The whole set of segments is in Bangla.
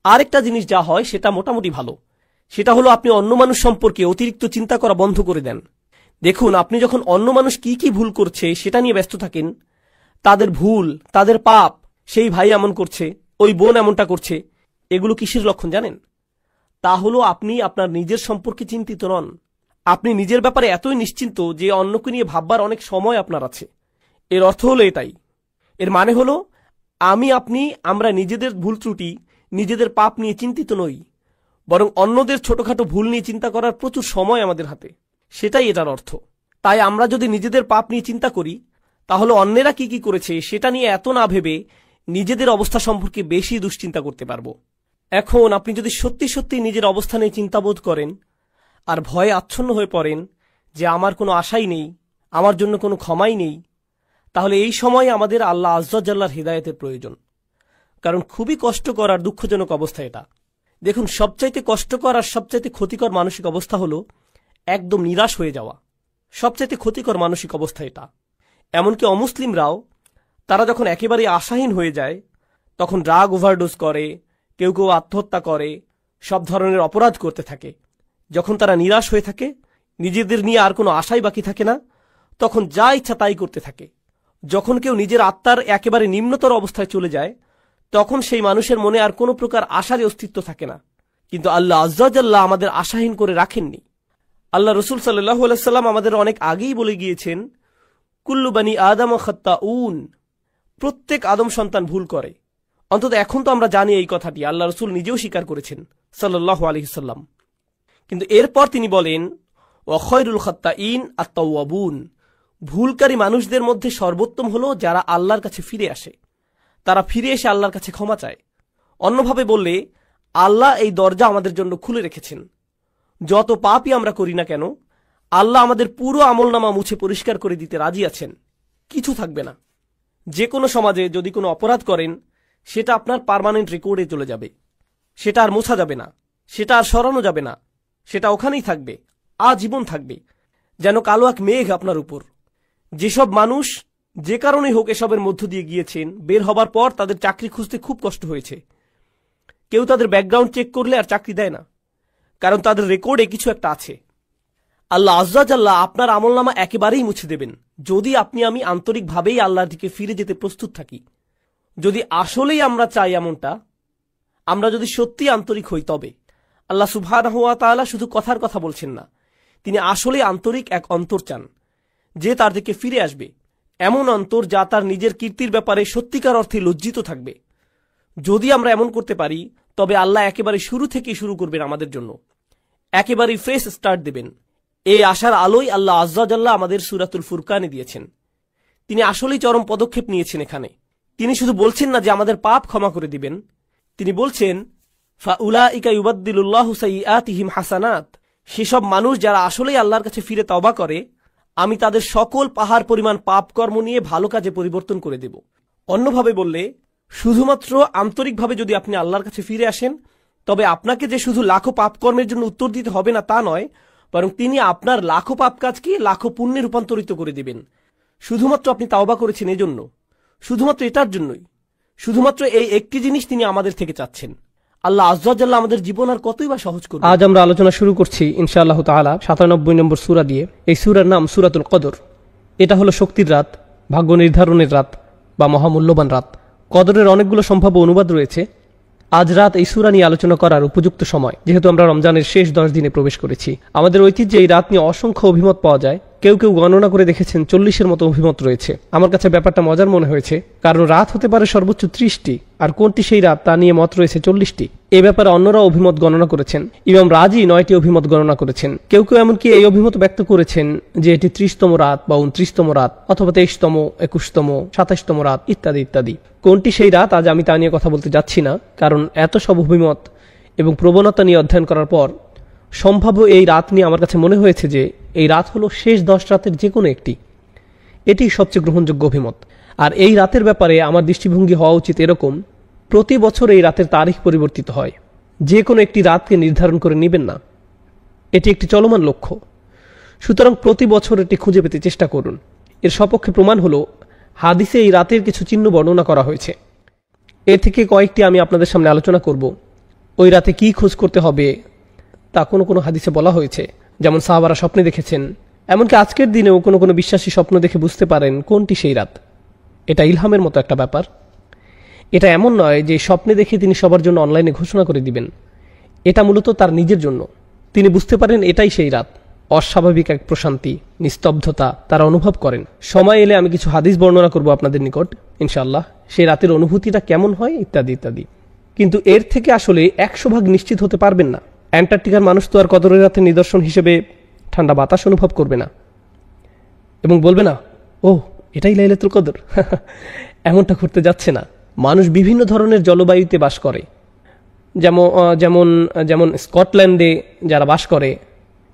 আরেকটা জিনিস যা হয় সেটা মোটামুটি ভালো, সেটা হলো আপনি অন্য মানুষ সম্পর্কে অতিরিক্ত চিন্তা করা বন্ধ করে দেন। দেখুন, আপনি যখন অন্য মানুষ কি কি ভুল করছে সেটা নিয়ে ব্যস্ত থাকেন, তাদের ভুল, তাদের পাপ, সেই ভাই এমন করছে, ওই বোন এমনটা করছে, এগুলো কিসের লক্ষণ জানেন? তা হলো আপনি আপনার নিজের সম্পর্কে চিন্তিত নন। আপনি নিজের ব্যাপারে এতই নিশ্চিন্ত যে অন্যকে নিয়ে ভাববার অনেক সময় আপনার আছে। এর অর্থ হলো এটাই। এর মানে হলো আমরা নিজেদের ভুল ত্রুটি, নিজেদের পাপ নিয়ে চিন্তিত নই, বরং অন্যদের ছোটখাটো ভুল নিয়ে চিন্তা করার প্রচুর সময় আমাদের হাতে। সেটাই এটার অর্থ। তাই আমরা যদি নিজেদের পাপ নিয়ে চিন্তা করি, তাহলে অন্যেরা কি কি করেছে সেটা নিয়ে এত না ভেবে নিজেদের অবস্থা সম্পর্কে বেশি দুশ্চিন্তা করতে পারবো। এখন আপনি যদি সত্যি সত্যি নিজের অবস্থা নিয়ে চিন্তাবোধ করেন আর ভয়ে আচ্ছন্ন হয়ে পড়েন যে আমার কোনো আশাই নেই, আমার জন্য কোনো ক্ষমাই নেই, তাহলে এই সময় আমাদের আল্লাহ আজ্জা জাল্লার হিদায়াতের প্রয়োজন। কারণ খুবই কষ্টকর আর দুঃখজনক অবস্থা এটা। দেখুন, সবচাইতে কষ্টকর আর সবচাইতে ক্ষতিকর মানসিক অবস্থা হলো একদম নিরাশ হয়ে যাওয়া। সবচাইতে ক্ষতিকর মানসিক অবস্থা এটা। এমনকি অমুসলিমরাও তারা যখন একেবারে আশাহীন হয়ে যায় তখন ড্রাগ ওভারডোজ করে, কেউ কেউ আত্মহত্যা করে, সব ধরনের অপরাধ করতে থাকে। যখন তারা নিরাশ হয়ে থাকে, নিজেদের নিয়ে আর কোনো আশাই বাকি থাকে না, তখন যা ইচ্ছা তাই করতে থাকে। যখন কেউ নিজের আত্মার একেবারে নিম্নতর অবস্থায় চলে যায়, তখন সেই মানুষের মনে আর কোনো প্রকার আশারই অস্তিত্ব থাকে না। কিন্তু আল্লাহ আজ্জা জাল্লাহ আমাদের আশাহীন করে রাখেননি। আল্লাহ রসুল সাল্লাল্লাহু আলাইহি সাল্লাম আমাদের অনেক আগেই বলে গিয়েছেন, কুল্লু বানি আদম খাত্তাউন, প্রত্যেক আদম সন্তান ভুল করে। অন্তত এখন তো আমরা জানি এই কথাটি, আল্লাহ রসুল নিজেও স্বীকার করেছেন সাল্লাল্লাহু আলাইহি সাল্লাম। কিন্তু এরপর তিনি বলেন, ওয়া খায়রুল খাত্তাইন আত-তাওয়াবুন, ভুলকারী মানুষদের মধ্যে সর্বোত্তম হলো যারা আল্লাহর কাছে ফিরে আসে, তারা ফিরে এসে আল্লাহর কাছে ক্ষমা চায়। অন্যভাবে বললে, আল্লাহ এই দরজা আমাদের জন্য খুলে রেখেছেন। যত পাপই আমরা করি না কেন, আল্লাহ আমাদের পুরো আমলনামা মুছে পরিষ্কার করে দিতে রাজি আছেন, কিছু থাকবে না। যে কোনো সমাজে যদি কোনো অপরাধ করেন, সেটা আপনার পার্মানেন্ট রেকর্ডে চলে যাবে, সেটা আর মোছা যাবে না, সেটা আর সরানো যাবে না, সেটা ওখানেই থাকবে, আজীবন থাকবে, যেন কালো এক মেঘ আপনার উপর। যেসব মানুষ যে কারণেই হোক এসবের মধ্য দিয়ে গিয়েছেন, বের হবার পর তাদের চাকরি খুঁজতে খুব কষ্ট হয়েছে। কেউ তাদের ব্যাকগ্রাউন্ড চেক করলে আর চাকরি দেয় না, কারণ তাদের রেকর্ডে কিছু একটা আছে। আল্লাহ আজ্জা জাল্লাহ আপনার আমলনামা একেবারেই মুছে দেবেন যদি আমি আন্তরিকভাবেই আল্লাহর দিকে ফিরে যেতে প্রস্তুত থাকি। যদি আসলেই আমরা চাই এমনটা, আমরা যদি সত্যি আন্তরিক হই, তবে আল্লাহ সুবহানাহু ওয়া তাআলা শুধু কথার কথা বলছেন না, তিনি আসলে আন্তরিক এক অন্তর চান যে তার দিকে ফিরে আসবে, এমন অন্তর যা তার নিজের কীর্তির ব্যাপারে সত্যিকার অর্থে লজ্জিত থাকবে। যদি আমরা এমন করতে পারি, তবে আল্লাহ একেবারে শুরু থেকেই শুরু করবেন আমাদের জন্য, একেবারেই ফ্রেশ স্টার্ট দেবেন। এই আশার আলোই আল্লাহ আজ্জা জাল্লাহ আমাদের সূরাতুল ফুরকানে দিয়েছেন। তিনি আসলেই চরম পদক্ষেপ নিয়েছেন এখানে। তিনি শুধু বলছেন না যে আমাদের পাপ ক্ষমা করে দিবেন, তিনি বলছেন ফাউলাইকা ইউবাদদিলুল্লাহু সাইয়্যাতিহিম হাসানাত, সেসব মানুষ যারা আসলেই আল্লাহর কাছে ফিরে তওবা করে, আমি তাদের সকল পাহাড় পরিমাণ পাপ কর্ম নিয়ে ভালো কাজে পরিবর্তন করে দেব। অন্যভাবে বললে, শুধুমাত্র আন্তরিকভাবে যদি আপনি আল্লাহর কাছে ফিরে আসেন, তবে আপনাকে যে শুধু লাখো পাপ কর্মের জন্য উত্তর দিতে হবে না তা নয়, বরং তিনি আপনার লাখো পাপ কাজকে লাখো পুণ্যে রূপান্তরিত করে দিবেন। শুধুমাত্র আপনি তাওবা করেছেন এজন্য, শুধুমাত্র এটার জন্যই, শুধুমাত্র এই একটি জিনিস তিনি আমাদের থেকে চাচ্ছেন। আল্লাহ আজ্জা জাল্লাহ আমাদের জীবন আর কতই বা সহজ করবে। আজ আমরা আলোচনা শুরু করছি ইনশাআল্লাহ তাআলা ৯৭ নম্বর সূরা দিয়ে। এই সূরার নাম সূরাতুল কদর। এটা হলো শক্তির রাত, ভাগ্য নির্ধারণের রাত বা মহামূল্যবান রাত। কদরের অনেকগুলো সম্ভাব্য অনুবাদ রয়েছে। আজ রাত এই সূরা নিয়ে আলোচনা করার উপযুক্ত সময়, যেহেতু আমরা রমজানের শেষ ১০ দিনে প্রবেশ করেছি। আমাদের ঐতিহ্যে এই রাত নিয়ে অসংখ্য অভিমত পাওয়া যায়। কেউ কেউ গণনা করে দেখেছেন ৪০-এর মতো অভিমত রয়েছে। আমার কাছে ব্যাপারটা মজার মনে হয়েছে, কারণ রাত হতে পারে সর্বোচ্চ ৩০টি, আর কোনটি সেই রাত তা নিয়ে মত রয়েছে ৪০টি। এ ব্যাপারে অন্যরা অভিমত গণনা করেছেন। ইমাম রাজি ৯টি অভিমত গণনা করেছেন। কেউ কেউ এমনকি এই অভিমত ব্যক্ত করেছেন যে এটি ৩০তম রাত বা ২৯তম রাত অথবা ২৩তম, ২১তম, ২৭তম রাত ইত্যাদি ইত্যাদি। কোনটি সেই রাত আজ আমি তা নিয়ে কথা বলতে যাচ্ছি না, কারণ এত সব অভিমত এবং প্রবণতা নিয়ে অধ্যয়ন করার পর সম্ভাব্য এই রাত নিয়ে আমার কাছে মনে হয়েছে যে এই রাত হলো শেষ ১০ রাতের যে কোনো একটি। এটি সবচেয়ে গ্রহণযোগ্য অভিমত। আর এই রাতের ব্যাপারে আমার দৃষ্টিভঙ্গি হওয়া উচিত এরকম, প্রতি বছর এই রাতের তারিখ পরিবর্তিত হয়। যে কোনো একটি রাতকে নির্ধারণ করে নেবেন না, এটি একটি চলমান লক্ষ্য। সুতরাং প্রতি বছর এটি খুঁজে পেতে চেষ্টা করুন। এর সপক্ষে প্রমাণ হলো হাদিসে এই রাতের কিছু চিহ্ন বর্ণনা করা হয়েছে। এ থেকে কয়েকটি আমি আপনাদের সামনে আলোচনা করব। ওই রাতে কি খোঁজ করতে হবে তা কোনো কোনো হাদিসে বলা হয়েছে। যেমন সাহাবারা স্বপ্নে দেখেছেন, এমনকি আজকের দিনেও কোনো কোনো বিশ্বাসী স্বপ্ন দেখে বুঝতে পারেন কোনটি সেই রাত। এটা ইলহামের মতো একটা ব্যাপার। এটা এমন নয় যে স্বপ্নে দেখে তিনি সবার জন্য অনলাইনে ঘোষণা করে দিবেন। এটা মূলত তার নিজের জন্য। তিনি বুঝতে পারেন এটাই সেই রাত। অস্বাভাবিক এক প্রশান্তি, নিস্তব্ধতা তারা অনুভব করেন। সময় এলে আমি কিছু হাদিস বর্ণনা করব আপনাদের নিকট ইনশাআল্লাহ, সেই রাতের অনুভূতিটা কেমন হয় ইত্যাদি ইত্যাদি। কিন্তু এর থেকে আসলে 100% নিশ্চিত হতে পারবেন না। অ্যান্টার্কটিকার মানুষ তো আর কদরের রাতের নিদর্শন হিসেবে ঠান্ডা বাতাস অনুভব করবে না এবং বলবে না ও এটাই লাইলাতুল কদর। এমনটা করতে যাচ্ছে না। মানুষ বিভিন্ন ধরনের জলবায়ুতে বাস করে। যেমন যেমন স্কটল্যান্ডে যারা বাস করে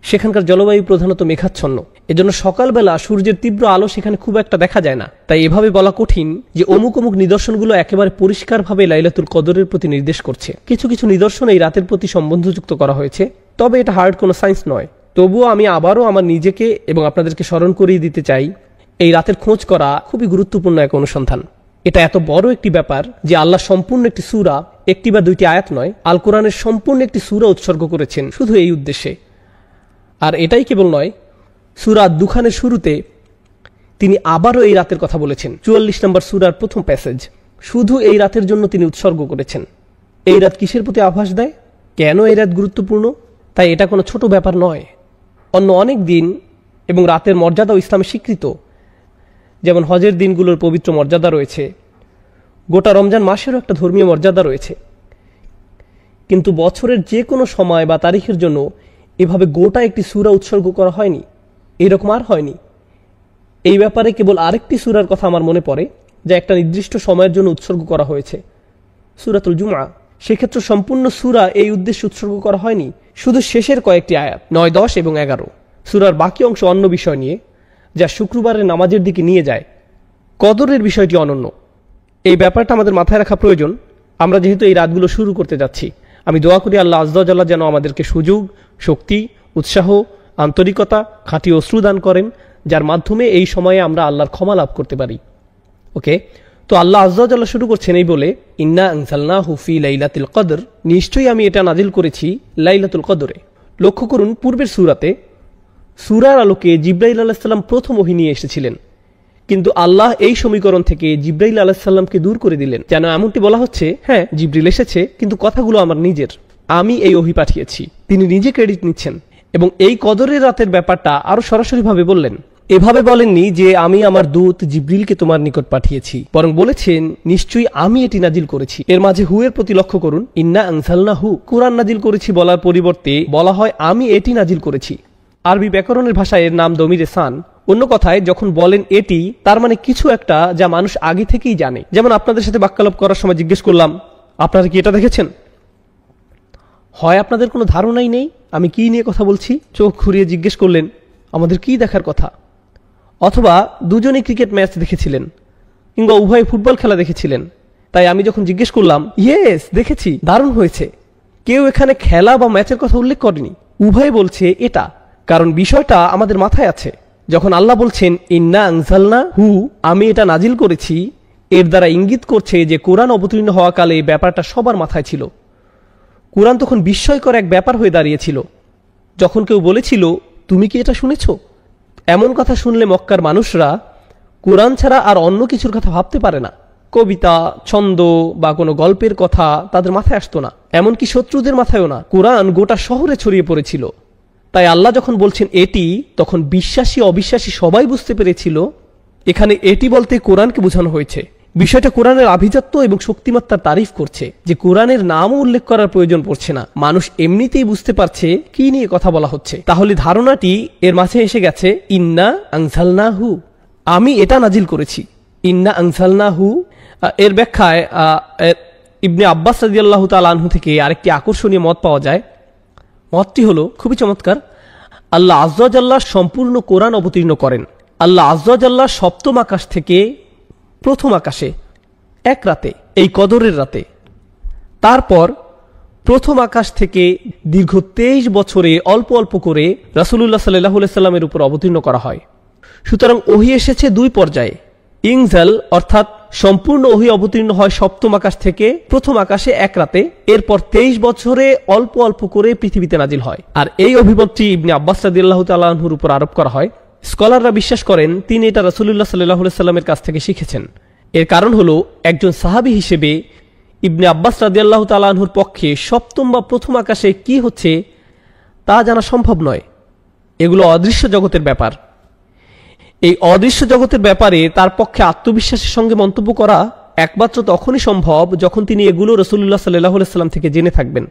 সেখানকার জলবায়ু প্রধানত মেঘাচ্ছন্ন। এজন্য সকালবেলা সূর্যের তীব্র আলো সেখানে খুব একটা দেখা যায় না। তাই এভাবে বলা কঠিন যে অমুক অমুক নিদর্শনগুলো একেবারে পরিষ্কারভাবে লাইলাতুল কদরের প্রতি নির্দেশ করছে। কিছু কিছু নিদর্শন এই রাতের প্রতি সম্বন্ধযুক্ত করা হয়েছে, তবে এটা হার্ড কোনো সায়েন্স নয়। তবুও আমি আবারও আমার নিজেকে এবং আপনাদেরকে স্মরণ করিয়ে দিতে চাই, এই রাতের খোঁজ করা খুবই গুরুত্বপূর্ণ এক অনুসন্ধান। এটা এত বড় একটি ব্যাপার যে আল্লাহ সম্পূর্ণ একটি সূরা, একটি বা দুইটি আয়াত নয়, আল কোরআনের সম্পূর্ণ একটি সূরা উৎসর্গ করেছেন শুধু এই উদ্দেশ্যে। আর এটাই কেবল নয়, সূরা দুখানের শুরুতে তিনি আবারও এই রাতের কথা বলেছেন। 44 নম্বর সূরার প্রথম প্যাসেজ শুধু এই রাতের জন্য তিনি উৎসর্গ করেছেন। এই রাত কিসের প্রতি আভাস দেয়? কেন এই রাত গুরুত্বপূর্ণ? তাই এটা কোনো ছোট ব্যাপার নয়। অন্য অনেক দিন এবং রাতের মর্যাদাও ইসলামে স্বীকৃত। যেমন হজের দিনগুলোর পবিত্র মর্যাদা রয়েছে, গোটা রমজান মাসেরও একটা ধর্মীয় মর্যাদা রয়েছে। কিন্তু বছরের যে কোনো সময় বা তারিখের জন্য এভাবে গোটা একটি সূরা উৎসর্গ করা হয়নি, এইরকম আর হয়নি। এই ব্যাপারে কেবল আরেকটি সূরার কথা আমার মনে পড়ে, যা একটা নির্দিষ্ট সময়ের জন্য উৎসর্গ করা হয়েছে, সূরাতুল জুমআ। সেক্ষেত্রে সম্পূর্ণ সূরা এই উদ্দেশ্যে উৎসর্গ করা হয়নি, শুধু শেষের কয়েকটি আয়াত 9, 10 এবং 11। সূরার বাকি অংশ অন্য বিষয় নিয়ে, যা শুক্রবারের নামাজের দিকে নিয়ে যায়। কদরের বিষয়টি অনন্য। এই ব্যাপারটা আমাদের মাথায় রাখা প্রয়োজন। আমরা যেহেতু এই রাতগুলো শুরু করতে যাচ্ছি, আমি দোয়া করি আল্লাহ আযজা ওয়া জাল্লা যেন আমাদেরকে সুযোগ, শক্তি, উৎসাহ, আন্তরিকতা, খাঁটি অশ্রু দান করেন, যার মাধ্যমে এই সময়ে আমরা আল্লাহর ক্ষমা লাভ করতে পারি। ওকে, তো আল্লাহ আযজা ওয়া জাল্লা শুরু করছেন এই বলে, ইন্না আনজালনাহু ফি লাইলাতুল কদর, নিশ্চয়ই আমি এটা নাজিল করেছি লাইলাতুল কদরে। লক্ষ্য করুন, পূর্বের সূরাতে সূরার আলোকে জিবরাইল আলাইহিস সালাম প্রথম ওহী নিয়ে এসেছিলেন, কিন্তু আল্লাহ এই সমীকরণ থেকে জিবরাইল আলাইহিস সালামকে দূর করে দিলেন। যেন এমনটি বলা হচ্ছে, হ্যাঁ জিবরিল এসেছে, কিন্তু কথাগুলো আমার নিজের, আমি এই ওহী পাঠিয়েছি। তিনি নিজে ক্রেডিট নিচ্ছেন এবং এই কদরের রাতের ব্যাপারটা আরো সরাসরিভাবে বললেন। এভাবে বলেননি যে আমি আমার দূত জিবরিলকে তোমার নিকট পাঠিয়েছি, বরং বলেছেন নিশ্চয়ই আমি এটি নাজিল করেছি। এর মাঝে হু এর প্রতি লক্ষ্য করুন। ইন্না আনজালনাহু, কুরআন নাজিল করেছি বলার পরিবর্তে বলা হয় আমি এটি নাজিল করেছি। আরবি ব্যাকরণের ভাষায় এর নাম দমিরে সান। অন্য কথায় যখন বলেন এটি, তার মানে কিছু একটা যা মানুষ আগে থেকেই জানে। যেমন আপনাদের সাথে বাক্যালাপ করার সময় জিজ্ঞেস করলাম, আপনারা কি এটা দেখেছেন? হয় আপনাদের কোনো ধারণাই নেই আমি কি নিয়ে কথা বলছি, চোখ ঘুরিয়ে জিজ্ঞেস করলেন আমাদের কি দেখার কথা, অথবা দুজনেই ক্রিকেট ম্যাচ দেখেছিলেন কিংবা উভয় ফুটবল খেলা দেখেছিলেন। তাই আমি যখন জিজ্ঞেস করলাম ইয়েস দেখেছি, দারুণ হয়েছে, কেউ এখানে খেলা বা ম্যাচের কথা উল্লেখ করেনি। উভয় বলছে এটা, কারণ বিষয়টা আমাদের মাথায় আছে। যখন আল্লাহ বলছেন ইন্না আনজালনাহু, আমি এটা নাজিল করেছি, এর দ্বারা ইঙ্গিত করছে যে কোরআন অবতীর্ণ হওয়াকালে ব্যাপারটা সবার মাথায় ছিল। কোরআন তখন বিস্ময়কর এক ব্যাপার হয়ে দাঁড়িয়েছিল। যখন কেউ বলেছিল তুমি কি এটা শুনেছ, এমন কথা শুনলে মক্কার মানুষরা কোরআন ছাড়া আর অন্য কিছুর কথা ভাবতে পারে না। কবিতা, ছন্দ বা কোনো গল্পের কথা তাদের মাথায় আসতো না, এমনকি শত্রুদের মাথায়ও না। কোরআন গোটা শহরে ছড়িয়ে পড়েছিল। তাই আল্লাহ যখন বলছেন এটি, তখন বিশ্বাসী অবিশ্বাসী সবাই বুঝতে পেরেছিল এখানে এটি বলতে কোরআনকে বোঝানো হয়েছে। বিষয়টা কোরআনের আভিজাত্য এবং শক্তিমত্তার তারিফ করছে, যে কোরআনের নামও উল্লেখ করার প্রয়োজন পড়ছে না, মানুষ এমনিতেই বুঝতে পারছে কি নিয়ে কথা বলা হচ্ছে। তাহলে ধারণাটি এর মাঝে এসে গেছে, ইন্না আনজালনাহু, আমি এটা নাজিল করেছি। ইন্না আনজালনাহু এর ব্যাখ্যায় ইবনে আব্বাস রাদিয়াল্লাহু তাআলা আনহু থেকে আরেকটি আকর্ষণীয় মত পাওয়া যায়। মতটি হলো খুবই চমৎকার। আল্লাহ আযজা ওয়া জাল্লা সম্পূর্ণ কোরআন অবতীর্ণ করেন। আল্লাহ আযজা ওয়া জাল্লা সপ্তম আকাশ থেকে প্রথম আকাশে এক রাতে, এই কদরের রাতে। তারপর প্রথম আকাশ থেকে দীর্ঘ 23 বছরে অল্প অল্প করে রাসূলুল্লাহ সাল্লাল্লাহু আলাইহি সাল্লামের উপর অবতীর্ণ করা হয়। সুতরাং ওহী এসেছে দুই পর্যায়ে। ইনজাল অর্থাৎ সম্পূর্ণ ওহী অবতীর্ণ হয় সপ্তম আকাশ থেকে প্রথম আকাশে এক রাতে, এরপর 23 বছরে অল্প অল্প করে পৃথিবীতে নাজিল হয়। আর এই অভিমতটি ইবনে আব্বাস রাদিয়াল্লাহু তাআলা আনহুর উপর আরোপ করা হয়। স্কলাররা বিশ্বাস করেন তিনি এটা রাসূলুল্লাহ সাল্লাল্লাহু আলাইহি সাল্লামের কাছ থেকে শিখেছেন। এর কারণ হলো একজন সাহাবী হিসেবে ইবনে আব্বাস রাদিয়াল্লাহু তাআলা আনহুর পক্ষে সপ্তম বা প্রথম আকাশে কি হচ্ছে তা জানা সম্ভব নয়। এগুলো অদৃশ্য জগতের ব্যাপার। এই অদৃশ্য জগতের ব্যাপারে তার পক্ষে আত্মবিশ্বাসের সঙ্গে মন্তব্য করা একমাত্র তখনই সম্ভব যখন তিনি এগুলো রাসূলুল্লাহ সাল্লাল্লাহু আলাইহি সাল্লাম থেকে জেনে থাকবেন।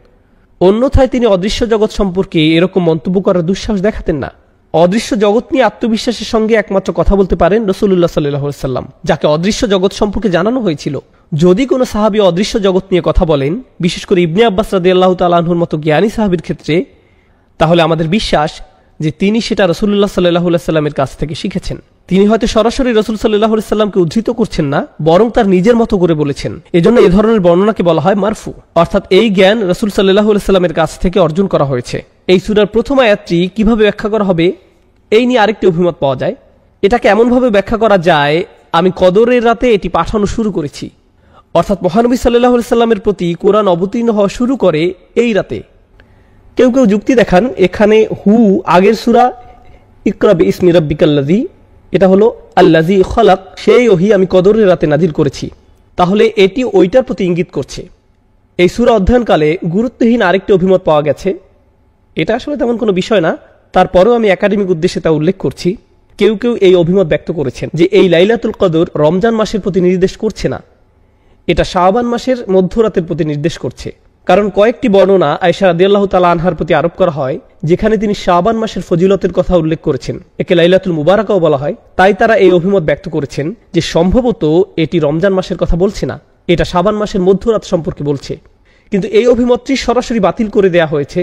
অন্যথায় তিনি অদৃশ্য জগৎ সম্পর্কে এরকম মন্তব্য করার দুঃসাহস দেখাতেন না। অদৃশ্য জগৎ নিয়ে আত্মবিশ্বাসের সঙ্গে একমাত্র কথা বলতে পারেন রাসূলুল্লাহ সাল্লাল্লাহু আলাইহি সাল্লাম, যাকে অদৃশ্য জগৎ সম্পর্কে জানানো হয়েছিল। যদি কোনো সাহাবী অদৃশ্য জগৎ নিয়ে কথা বলেন, বিশেষ করে ইবনে আব্বাস রাদিয়াল্লাহু তাআলা আনহুর মতো জ্ঞানী সাহাবীর ক্ষেত্রে, তাহলে আমাদের বিশ্বাস যে তিনি সেটা রাসূলুল্লাহ সাল্লাল্লাহু আলাইহি সাল্লামের কাছ থেকে শিখেছেন। তিনি হয়তো সরাসরি রাসূল সাল্লাল্লাহু আলাইহি সাল্লামকে উদ্ধৃত করছেন না, বরং তার নিজের মতো করে বলেছেন। এজন্য এই ধরনের বর্ণনাকে বলা হয় মারফু, অর্থাৎ এই জ্ঞান রাসূল সাল্লাল্লাহু আলাইহি সাল্লামের কাছ থেকে অর্জন করা হয়েছে। এই সূরার প্রথম আয়াতটি কিভাবে ব্যাখ্যা করা হবে এই নিয়ে আরেকটি অভিমত পাওয়া যায়। এটাকে এমনভাবে ব্যাখ্যা করা যায়, আমি কদরের রাতে এটি পাঠানো শুরু করেছি, অর্থাৎ মহানবী সাল্লাল্লাহু আলাইহি সাল্লামের প্রতি কোরআন অবতীর্ণ হওয়া শুরু করে এই রাতে। কেউ কেউ যুক্তি দেখান এখানে হু আগের সূরা ইকরা বিইসমি রাব্বিকাল্লাযী, এটা হলো আল্লাযী খলাক, সেই ওহী আমি কদরের রাতে নাজিল করেছি। তাহলে এটি ওইটার প্রতি ইঙ্গিত করছে। এই সূরা অধ্যয়নকালে গুরুত্বহীন আরেকটি অভিমত পাওয়া গেছে। এটা আসলে তেমন কোনো বিষয় না, তারপরেও আমি একাডেমিক উদ্দেশ্যে তা উল্লেখ করছি। কেউ কেউ এই অভিমত ব্যক্ত করেছেন যে এই লাইলাতুল কদর রমজান মাসের প্রতি নির্দেশ করছে না, এটা শাবান মাসের মধ্যরাতের প্রতি নির্দেশ করছে। কারণ কয়েকটি বর্ণনা আয়েশা রাদিয়াল্লাহু তাআলা আনহার প্রতি আরোপ করা হয়, যেখানে তিনি শাবান মাসের ফজিলতের কথা উল্লেখ করেছেন। একে লাইলাতুল মুবারাকাও বলা হয়। তাই তারা এই অভিমত ব্যক্ত করেছেন যে সম্ভবত এটি রমজান মাসের কথা বলছে না, এটা শাবান মাসের মধ্যরাত সম্পর্কে বলছে। কিন্তু এই অভিমতটি সরাসরি বাতিল করে দেয়া হয়েছে।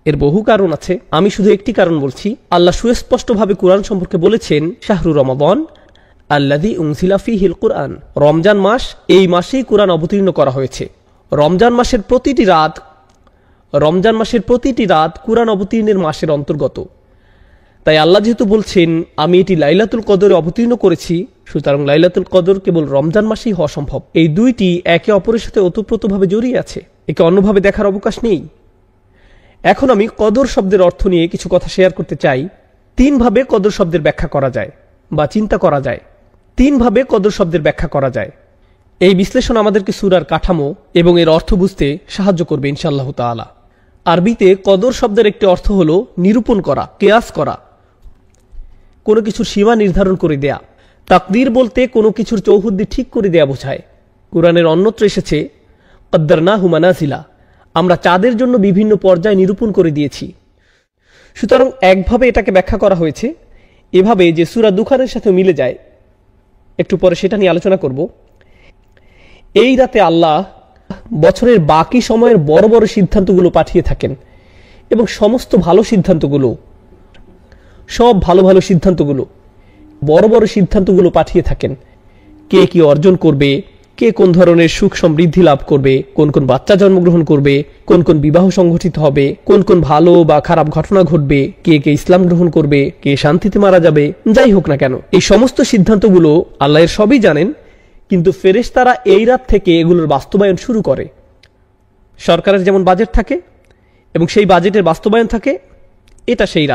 এর বহু কারণ আছে, আমি শুধু একটি কারণ বলছি। আল্লাহ সুস্পষ্টভাবে কুরআন সম্পর্কে বলেছেন, শাহরু রমাদান আল্লাযী উনজিলা ফীহিল কুরআন, রমজান মাস, এই মাসেই কুরআন অবতীর্ণ করা হয়েছে। রমজান মাসের প্রতিটি রাত কুরআন অবতীর্ণের মাসের অন্তর্গত। তাই আল্লাহ যেহেতু বলছেন আমি এটি লাইলাতুল কদরে অবতীর্ণ করেছি, সুতরাং লাইলাতুল কদর কেবল রমজান মাসেই হওয়া সম্ভব। এই দুইটি একে অপরের সাথে ওতপ্রোতভাবে জড়িয়ে আছে, একে অন্যভাবে দেখার অবকাশ নেই। এখন আমি কদর শব্দের অর্থ নিয়ে কিছু কথা শেয়ার করতে চাই। তিনভাবে কদর শব্দের ব্যাখ্যা করা যায় বা চিন্তা করা যায়। তিনভাবে কদর শব্দের ব্যাখ্যা করা যায়। এই বিশ্লেষণ আমাদেরকে সূরার কাঠামো এবং এর অর্থ বুঝতে সাহায্য করবে ইনশাআল্লাহু তাআলা। আরবিতে কদর শব্দের একটি অর্থ হলো নিরূপণ করা, কিয়াস করা, কোনো কিছুর সীমা নির্ধারণ করে দেয়া। তাকদীর বলতে কোনো কিছুর চৌহদ্দি ঠিক করে দেয়া বোঝায়। কুরআনের অন্যত্র এসেছে কদ্দারনাহু মানাজিলা, আমরা চাঁদের জন্য বিভিন্ন পর্যায় নিরূপণ করে দিয়েছি। সুতরাং একভাবে এটাকে ব্যাখ্যা করা হয়েছে এভাবে যে সূরা দুখানের সাথে মিলে যায়। একটু পরে সেটা নিয়ে আলোচনা করব। এই রাতে আল্লাহ বছরের বাকি সময়ের বড় বড় সিদ্ধান্তগুলো পাঠিয়ে থাকেন এবং সমস্ত ভালো সিদ্ধান্তগুলো, সব ভালো ভালো সিদ্ধান্তগুলো, বড় বড় সিদ্ধান্তগুলো পাঠিয়ে থাকেন। কে কি অর্জন করবে, কে কোন ধরনের সুখ সমৃদ্ধি লাভ করবে, কোন কোন বাচ্চা জন্মগ্রহণ করবে, কোন কোন বিবাহ সংঘটিত হবে, কোন কোন ভালো বা খারাপ ঘটনা ঘটবে, কে কে ইসলাম গ্রহণ করবে, কে শান্তিতে মারা যাবে, যাই হোক না কেন এই সমস্ত সিদ্ধান্তগুলো আল্লাহ এর সবই জানেন। কিন্তু ফেরেশতারা এই রাত থেকে এগুলোর বাস্তবায়ন শুরু করে। সরকারের যেমন বাজেট থাকে এবং সেই বাজেটের বাস্তবায়ন থাকে, এটা সেই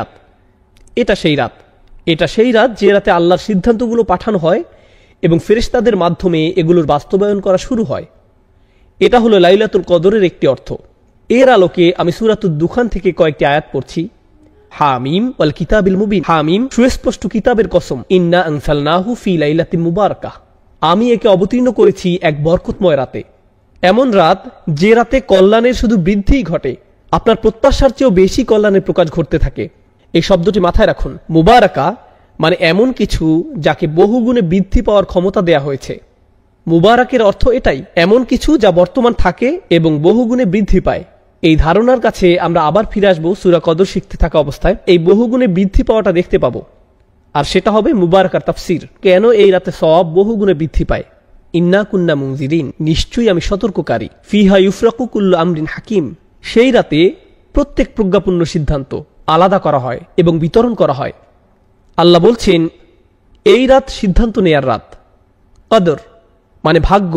রাত যে রাতে আল্লাহর সিদ্ধান্তগুলো পাঠানো হয় এবং ফেরেশতাদের মাধ্যমে এগুলোর বাস্তবায়ন করা শুরু হয়। এটা হলো লাইলাতুল কদরের একটি অর্থ। এর আলোকে আমি সূরাতুদ দুখান থেকে কয়েকটি আয়াত পড়ছি। হামিম ওয়াল কিতাবিল মুবিন, হামিম সুস্পষ্ট কিতাবের কসম, ইন্না আনসালনাহু ফি লাইলাতিন মুবারাকাহ, আমি একে অবতীর্ণ করেছি এক বরকতময় রাতে। এমন রাত যে রাতে কল্যাণের শুধু বৃদ্ধিই ঘটে, আপনার প্রত্যাশার চেয়েও বেশি কল্যাণের প্রকাশ ঘটতে থাকে। এই শব্দটি মাথায় রাখুন। মুবারাকা মানে এমন কিছু যাকে বহুগুণে বৃদ্ধি পাওয়ার ক্ষমতা দেয়া হয়েছে। মুবারাকের অর্থ এটাই, এমন কিছু যা বর্তমান থাকে এবং বহুগুণে বৃদ্ধি পায়। এই ধারণার কাছে আমরা আবার ফিরে আসবো সূরা কদর শিখতে থাকা অবস্থায়। এই বহুগুণে বৃদ্ধি পাওয়াটা দেখতে পাবো, আর সেটা হবে মুবারাকার তাফসীর। কেন এই রাতে সওয়াব বহুগুণে বৃদ্ধি পায়। ইন্না কুন্না মুনজিরিন, নিশ্চয়ই আমি সতর্ককারী। ফিহা ইউফরাকু কুল্লু আমরিন হাকিম, সেই রাতে প্রত্যেক প্রজ্ঞাপূর্ণ সিদ্ধান্ত আলাদা করা হয় এবং বিতরণ করা হয়। আল্লাহ বলছেন এই রাত সিদ্ধান্ত নেয়ার রাত। কদর মানে ভাগ্য,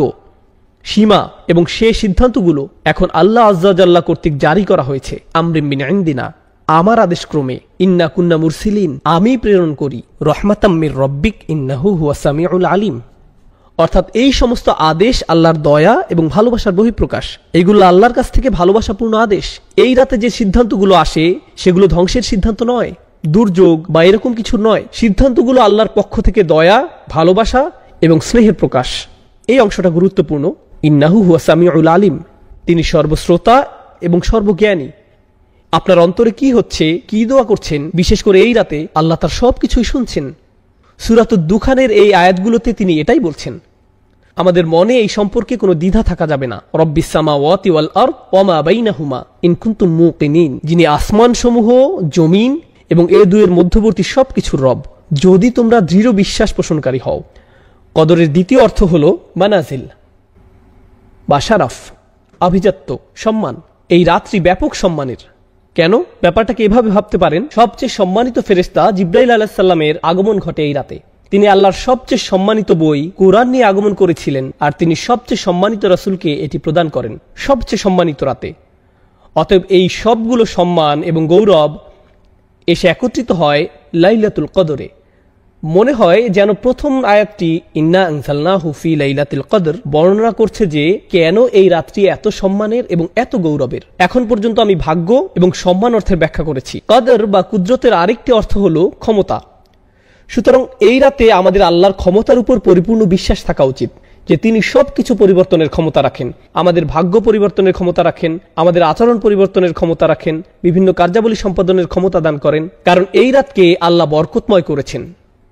সীমা এবং সে সিদ্ধান্তগুলো এখন আল্লাহ আজ্জা জাল্লা কর্তৃক জারি করা হয়েছে। আমরিম মিন ইনদিনা, আমার আদেশক্রমে, ইন্না কুন্না মুরসিলিন, আমি প্রেরণ করি, রহমাতাম মির রব্বিক ইন্নাহু হুয়াস সামিউল আলিম। অর্থাৎ এই সমস্ত আদেশ আল্লাহর দয়া এবং ভালোবাসার বহিঃপ্রকাশ। এগুলো আল্লাহর কাছ থেকে ভালোবাসাপূর্ণ আদেশ। এই রাতে যে সিদ্ধান্তগুলো আসে সেগুলো ধ্বংসের সিদ্ধান্ত নয়, দুর্যোগ বা এরকম কিছু নয়। সিদ্ধান্তগুলো আল্লাহর পক্ষ থেকে দয়া, ভালোবাসা এবং স্নেহের প্রকাশ। এই অংশটা গুরুত্বপূর্ণ। ইন্নাহু হুয়া সামিউল আলিম, তিনি সর্বশ্রোতা এবং সর্বজ্ঞানী। আপনার অন্তরে কি হচ্ছে, কি দোয়া করছেন, বিশেষ করে এই রাতে আল্লাহ তার সবকিছুই শুনছেন। সূরাতুদ দুখানের এই আয়াতগুলোতে তিনি এটাই বলছেন। আমাদের মনে এই সম্পর্কে কোনো দ্বিধা থাকা যাবে না। রব্বিস সামাওয়াতি ওয়াল আরদ ওয়া মা বাইনাহুমা ইন কুনতুম মুকিনিন, যিনি আসমানসমূহ, জমিন এবং এ দুয়ের মধ্যবর্তী সবকিছুর রব, যদি তোমরা দৃঢ় বিশ্বাস পোষণকারী হও। কদরের দ্বিতীয় অর্থ হল মানাজিল বা শারাফ, আভিজাত্য, সম্মান। এই রাত্রি ব্যাপক সম্মানের। কেন? ব্যাপারটাকে এভাবে ভাবতে পারেন, সবচেয়ে সম্মানিত ফেরেশতা জিবরাইল আলাইহিস সালামের আগমন ঘটে এই রাতে। তিনি আল্লাহর সবচেয়ে সম্মানিত বই কুরআন নিয়ে আগমন করেছিলেন, আর তিনি সবচেয়ে সম্মানিত রাসূলকে এটি প্রদান করেন সবচেয়ে সম্মানিত রাতে। অতএব এই সবগুলো সম্মান এবং গৌরব এসে একত্রিত হয় লাইলাতুল কদরে। মনে হয় যেন প্রথম আয়াতটি ইন্না আনজালনাহু ফি লাইলাতুল কদর বর্ণনা করছে যে কেন এই রাত্রি এত সম্মানের এবং এত গৌরবের। এখন পর্যন্ত আমি ভাগ্য এবং সম্মান অর্থের ব্যাখ্যা করেছি। কদর বা কুদরতের আরেকটি অর্থ হলো ক্ষমতা। সুতরাং এই রাতে আমাদের আল্লাহর ক্ষমতার উপর পরিপূর্ণ বিশ্বাস থাকা উচিত, যে তিনি সবকিছু পরিবর্তনের ক্ষমতা রাখেন। আমাদের ভাগ্য পরিবর্তনের ক্ষমতা রাখেন, আমাদের আচরণ পরিবর্তনের ক্ষমতা রাখেন, বিভিন্ন কার্যাবলী সম্পাদনের ক্ষমতা দান করেন। কারণ এই রাতকে আল্লাহ বরকতময় করেছেন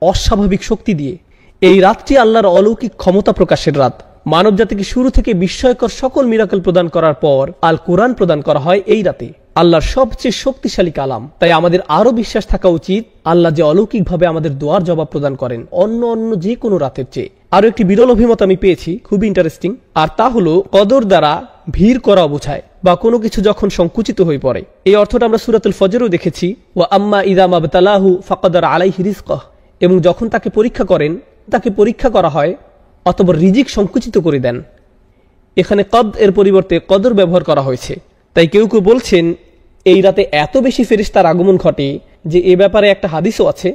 অস্বাভাবিক শক্তি দিয়ে। এই রাতটি আল্লাহর অলৌকিক ক্ষমতা প্রকাশের রাত। মানব জাতিকে শুরু থেকে বিস্ময়কর সকল মিরাকল প্রদান করার পর আল কোরআন প্রদান করা হয় এই রাতে, আল্লাহর সবচেয়ে শক্তিশালী কালাম। তাই আমাদের আরো বিশ্বাস থাকা উচিত আল্লাহ যে অলৌকিকভাবে আমাদের দোয়ার জবাব প্রদান করেন অন্য যে কোনো রাতের চেয়ে। আরো একটি বিরল অভিমত আমি পেয়েছি, খুবই ইন্টারেস্টিং, আর তা হলো কদর দ্বারা ভিড় করা বোঝায় বা কোনো কিছু যখন সংকুচিত হয়ে পড়ে। এই অর্থটা আমরা সূরাতুল ফজরেও দেখেছি, ওয়া আম্মা ইযা মাবতালাহু ফাকাদারা আলাইহি রিজকাহ, এবং যখন তাকে পরীক্ষা করা হয় অতঃপর রিজিক সংকুচিত করে দেন। এখানে কদ এর পরিবর্তে কদর ব্যবহার করা হয়েছে। তাই কেউ কেউ বলছেন এই রাতে এত বেশি ফেরেশতার আগমন ঘটে যে এ ব্যাপারে একটা হাদিসও আছে,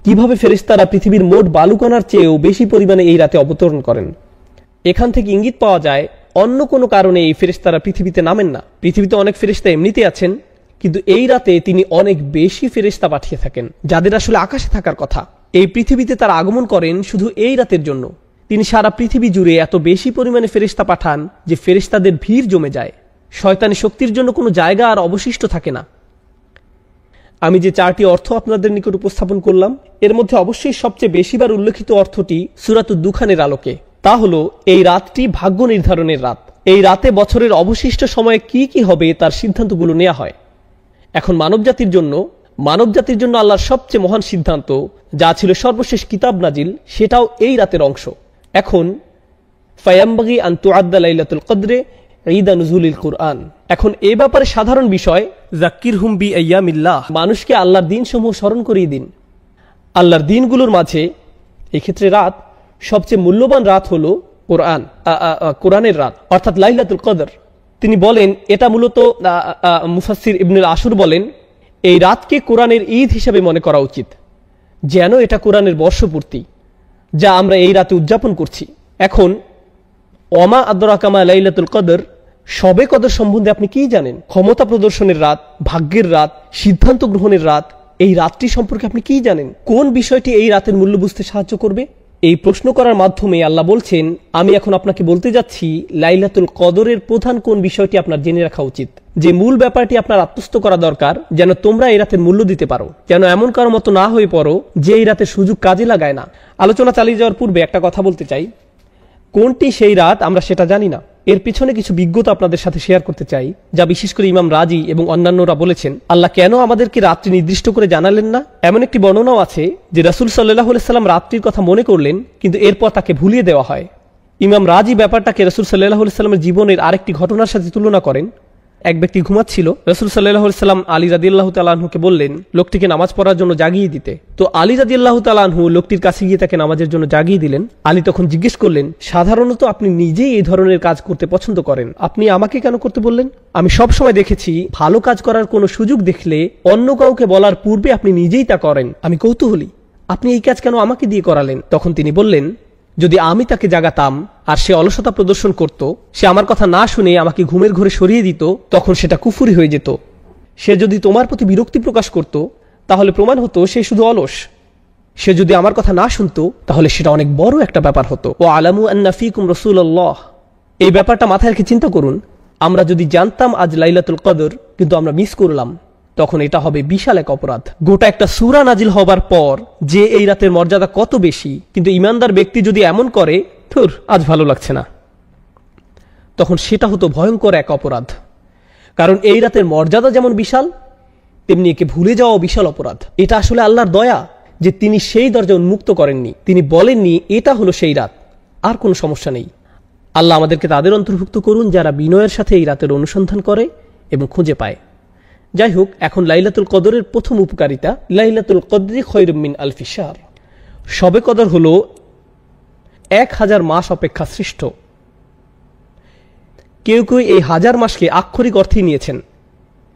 কিভাবে ফেরেশতারা পৃথিবীর মোট বালুকণার চেয়েও বেশি পরিমাণে এই রাতে অবতরণ করেন। এখান থেকে ইঙ্গিত পাওয়া যায় অন্য কোনো কারণে এই ফেরেশতারা পৃথিবীতে নামেন না। পৃথিবীতে অনেক ফেরেশতা এমনিতে আছেন, কিন্তু এই রাতে তিনি অনেক বেশি ফেরেশতা পাঠিয়ে থাকেন যাদের আসলে আকাশে থাকার কথা। এই পৃথিবীতে তারা আগমন করেন শুধু এই রাতের জন্য। তিনি সারা পৃথিবী জুড়ে এত বেশি পরিমাণে ফেরেশতা পাঠান যে ফেরেশতাদের ভিড় জমে যায়, শয়তানি শক্তির জন্য কোনো জায়গা আর অবশিষ্ট থাকে না। আমি যে চারটি অর্থ আপনাদের নিকট উপস্থাপন করলাম এর মধ্যে অবশ্যই সবচেয়ে বেশিবার উল্লেখিত অর্থটি সূরাতুদ দুখানের আলোকে। তা হলো এই রাতটি ভাগ্য নির্ধারণের রাত। এই রাতে বছরের অবশিষ্ট সময়ে কি কি হবে তার সিদ্ধান্তগুলো নেওয়া হয়। এখন মানবজাতির জন্য আল্লাহর সবচেয়ে মহান সিদ্ধান্ত, যা ছিল সর্বশেষ কিতাব নাজিল, সেটাও এই রাতের অংশ। এখন ফায়ামবাগি আন তুআদ্দা লাইলাতুল কদরে ঈদা নুজুলিল কুরআন। এখন এ ব্যাপারে সাধারণ বিষয়, যাক্কিরহুম বি আইয়ামিল্লাহ, মানুষকে আল্লাহর দিনসমূহ স্মরণ করিয়ে দিন। আল্লাহর দিনগুলোর মাঝে এক্ষেত্রে রাত, সবচেয়ে মূল্যবান রাত হলো কোরআনের রাত, অর্থাৎ লাইলাতুল কদর। তিনি বলেন, এটা মূলত মুফাসসির ইবনুল আশুর বলেন, এই রাতকে কোরআনের ঈদ হিসেবে মনে করা উচিত, যেন এটা কোরআনের বর্ষপূর্তি, যা আমরা এই রাতে উদযাপন করছি। এখন ওমা আদরাকা মা লাইলাতুল কদর, শবে কদর সম্বন্ধে আপনি কি জানেন? ক্ষমতা প্রদর্শনের রাত, ভাগ্যের রাত, সিদ্ধান্ত গ্রহণের রাত। এই রাতটি সম্পর্কে আপনি কি জানেন? কোন বিষয়টি এই রাতের মূল্য বুঝতে সাহায্য করবে? এই প্রশ্ন করার মাধ্যমে আল্লাহ বলছেন, আমি এখন আপনাকে বলতে যাচ্ছি লাইলাতুল কদরের প্রধান কোন বিষয়টি আপনার জেনে রাখা উচিত, যে মূল ব্যাপারটি আপনার আত্মস্থ করা দরকার, যেন তোমরা এই রাতের মূল্য দিতে পারো, যেন এমন কারো মতো না হয়ে পড়ো যে এই রাতের সুযোগ কাজে লাগায় না। আলোচনা চালিয়ে যাওয়ার পূর্বে একটা কথা বলতে চাই, কোনটি সেই রাত আমরা সেটা জানি না। এর পিছনে কিছু বিজ্ঞতা আপনাদের সাথে শেয়ার করতে চাই, যা বিশেষ করে ইমাম রাজি এবং অন্যান্যরা বলেছেন। আল্লাহ কেন আমাদেরকে রাত্রি নির্দিষ্ট করে জানালেন না? এমন একটি বর্ণনাও আছে যে রাসূল সাল্লাল্লাহু আলাইহি সাল্লাম রাত্রির কথা মনে করলেন, কিন্তু এরপর তাকে ভুলিয়ে দেওয়া হয়। ইমাম রাজি ব্যাপারটাকে রাসূল সাল্লাল্লাহু আলাইহি সাল্লামের জীবনের আরেকটি ঘটনার সাথে তুলনা করেন। এক ব্যক্তি ঘুমাচ্ছিল। রাসূল সাল্লাল্লাহু আলাইহি সাল্লাম আলী রাদিয়াল্লাহু তাআলা আনহুকে বললেন লোকটিকে নামাজ পড়ার জন্য জাগিয়ে দিতে। তো আলী রাদিয়াল্লাহু তাআলা আনহু লোকটির কাছে গিয়ে তাকে নামাজের জন্য জাগিয়ে দিলেন। আলী তখন জিজ্ঞেস করলেন, সাধারণত আপনি নিজেই এই ধরনের কাজ করতে পছন্দ করেন, আপনি আমাকে কেন করতে বললেন? আমি সব সময় দেখেছি ভালো কাজ করার কোনো সুযোগ দেখলে অন্য কাউকে বলার পূর্বে আপনি নিজেই তা করেন। আমি কৌতূহলী, আপনি এই কাজ কেন আমাকে দিয়ে করালেন? তখন তিনি বললেন, যদি আমি তাকে জাগাতাম আর সে অলসতা প্রদর্শন করত, সে আমার কথা না শুনে আমাকে ঘুমের ঘরে সরিয়ে দিত, তখন সেটা কুফরি হয়ে যেত। সে যদি তোমার প্রতি বিরক্তি প্রকাশ করত, তাহলে প্রমাণ হতো সে শুধু অলস। সে যদি আমার কথা না শুনতো, তাহলে সেটা অনেক বড় একটা ব্যাপার হতো। ও আলামু আন্না ফীকুম রাসূলুল্লাহ, এই ব্যাপারটা মাথায় রেখে চিন্তা করুন, আমরা যদি জানতাম আজ লাইলাতুল কদর কিন্তু আমরা মিস করলাম, তখন এটা হবে বিশাল এক অপরাধ। গোটা একটা সূরা নাজিল হবার পর যে এই রাতের মর্যাদা কত বেশি, কিন্তু ইমানদার ব্যক্তি যদি এমন করে, ধুর আজ ভালো লাগছে না, তখন সেটা হতো ভয়ঙ্কর এক অপরাধ। কারণ এই রাতের মর্যাদা যেমন বিশাল, তেমনি একে ভুলে যাওয়া বিশাল অপরাধ। এটা আসলে আল্লাহর দয়া যে তিনি সেই দরজা উন্মুক্ত করেননি, তিনি বলেননি এটা হলো সেই রাত, আর কোনো সমস্যা নেই। আল্লাহ আমাদেরকে তাদের অন্তর্ভুক্ত করুন যারা বিনয়ের সাথে এই রাতের অনুসন্ধান করে এবং খুঁজে পায়। যাই হোক, এখন লাইলাতুল কদরের প্রথম উপকারিতা, লাইলাতুল কদরি খায়রুম মিন আলফি শাহর। শবে কদর হলো 1000 মাস অপেক্ষা শ্রেষ্ঠ। কেউ কেউ এই 1000 মাসকে আক্ষরিক অর্থে নিয়েছেন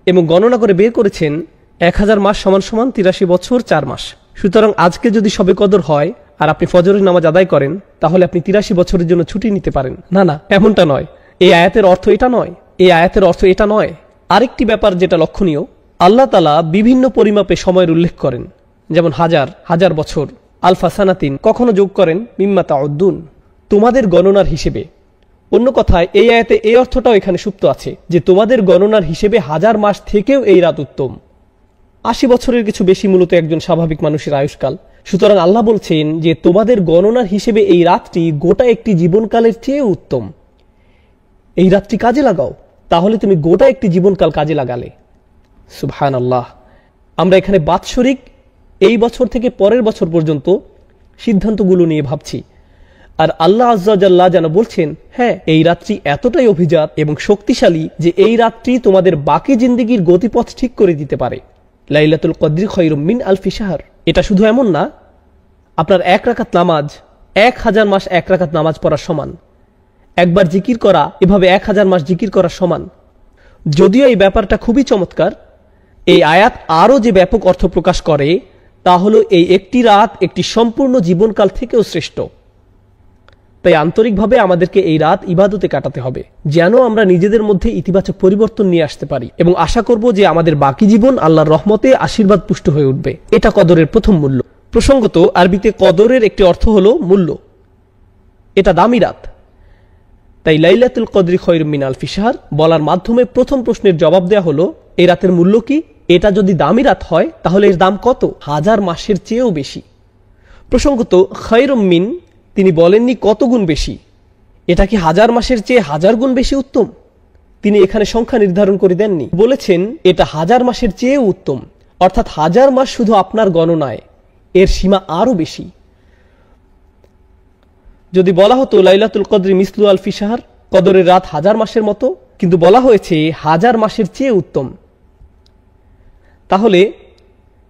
এবং গণনা করে বের করেছেন 1000 মাস সমান সমান 83 বছর 4 মাস। সুতরাং আজকে যদি শবে কদর হয় আর আপনি ফজরের নামাজ আদায় করেন, তাহলে আপনি 83 বছরের জন্য ছুটি নিতে পারেন। না না, এমনটা নয়। এই আয়াতের অর্থ এটা নয়, এই আয়াতের অর্থ এটা নয়। আরেকটি ব্যাপার যেটা লক্ষণীয়, আল্লাহ তাআলা বিভিন্ন পরিমাপে সময়ের উল্লেখ করেন, যেমন হাজার বছর, আলফা সানাতিন, কখনো যোগ করেন মিম্মা তাউদ্দুন, তোমাদের গণনার হিসেবে। অন্য কথায় এই আয়াতে এই অর্থটাও এখানে সুপ্ত আছে যে তোমাদের গণনার হিসেবে 1000 মাস থেকেও এই রাত উত্তম। 80 বছরের কিছু বেশি মূলত একজন স্বাভাবিক মানুষের আয়ুষ্কাল। সুতরাং আল্লাহ বলছেন যে তোমাদের গণনার হিসেবে এই রাতটি গোটা একটি জীবনকালের চেয়ে উত্তম। এই রাতটি কাজে লাগাও, তাহলে তুমি গোটা একটি জীবনকাল কাজে লাগালে। সুবহানাল্লাহ। আমরা এখানে বাৎসরিক এই বছর থেকে পরের বছর পর্যন্ত সিদ্ধান্তগুলো নিয়ে ভাবছি, আর আল্লাহ আযজা ওয়া জাল্লা যেন বলছেন, হ্যাঁ এই রাতটি এতটাই অভিজাত এবং শক্তিশালী যে এই রাতটি তোমাদের বাকি জিন্দেগির গতিপথ ঠিক করে দিতে পারে। লাইলাতুল কদরি খায়রুম মিন আলফি শাহর। এটা শুধু এমন না, আপনার 1 রাকাত নামাজ 1000 মাস 1 রাকাত নামাজ পড়ার সমান। একবার জিকির করা এভাবে 1000 মাস জিকির করার সমান। যদিও এই ব্যাপারটা খুবই চমৎকার, এই আয়াত আরও যে ব্যাপক অর্থ প্রকাশ করে তা হলো এই একটি রাত একটি সম্পূর্ণ জীবনকাল থেকেও শ্রেষ্ঠ। তাই আন্তরিকভাবে আমাদেরকে এই রাত ইবাদতে কাটাতে হবে, যেন আমরা নিজেদের মধ্যে ইতিবাচক পরিবর্তন নিয়ে আসতে পারি এবং আশা করব যে আমাদের বাকি জীবন আল্লাহর রহমতে আশীর্বাদ পুষ্ট হয়ে উঠবে। এটা কদরের প্রথম মূল্য। প্রসঙ্গত, আরবিতে কদরের একটি অর্থ হলো মূল্য। এটা দামি রাত। তাই লাইলাতুল কদরি খায়রুম মিন আলফি শাহর বলার মাধ্যমে প্রথম প্রশ্নের জবাব দেয়া হলো এই রাতের মূল্য কি? এটা যদি দামি রাত হয় তাহলে এর দাম কত? 1000 মাসের চেয়েও বেশি। প্রসঙ্গত, খায়রুম মিন তিনি বলেননি কত গুণ বেশি, এটা কি 1000 মাসের চেয়ে 1000 গুণ বেশি উত্তম? তিনি এখানে সংখ্যা নির্ধারণ করে দেননি, বলেছেন এটা 1000 মাসের চেয়েও উত্তম, অর্থাৎ 1000 মাস শুধু আপনার গণনায়, এর সীমা আরো বেশি। যদি বলা হতো লাইলাতুল কদরি মিসলু আলফি শাহর, কদরের রাত 1000 মাসের মতো, কিন্তু বলা হয়েছে 1000 মাসের চেয়ে উত্তম, তাহলে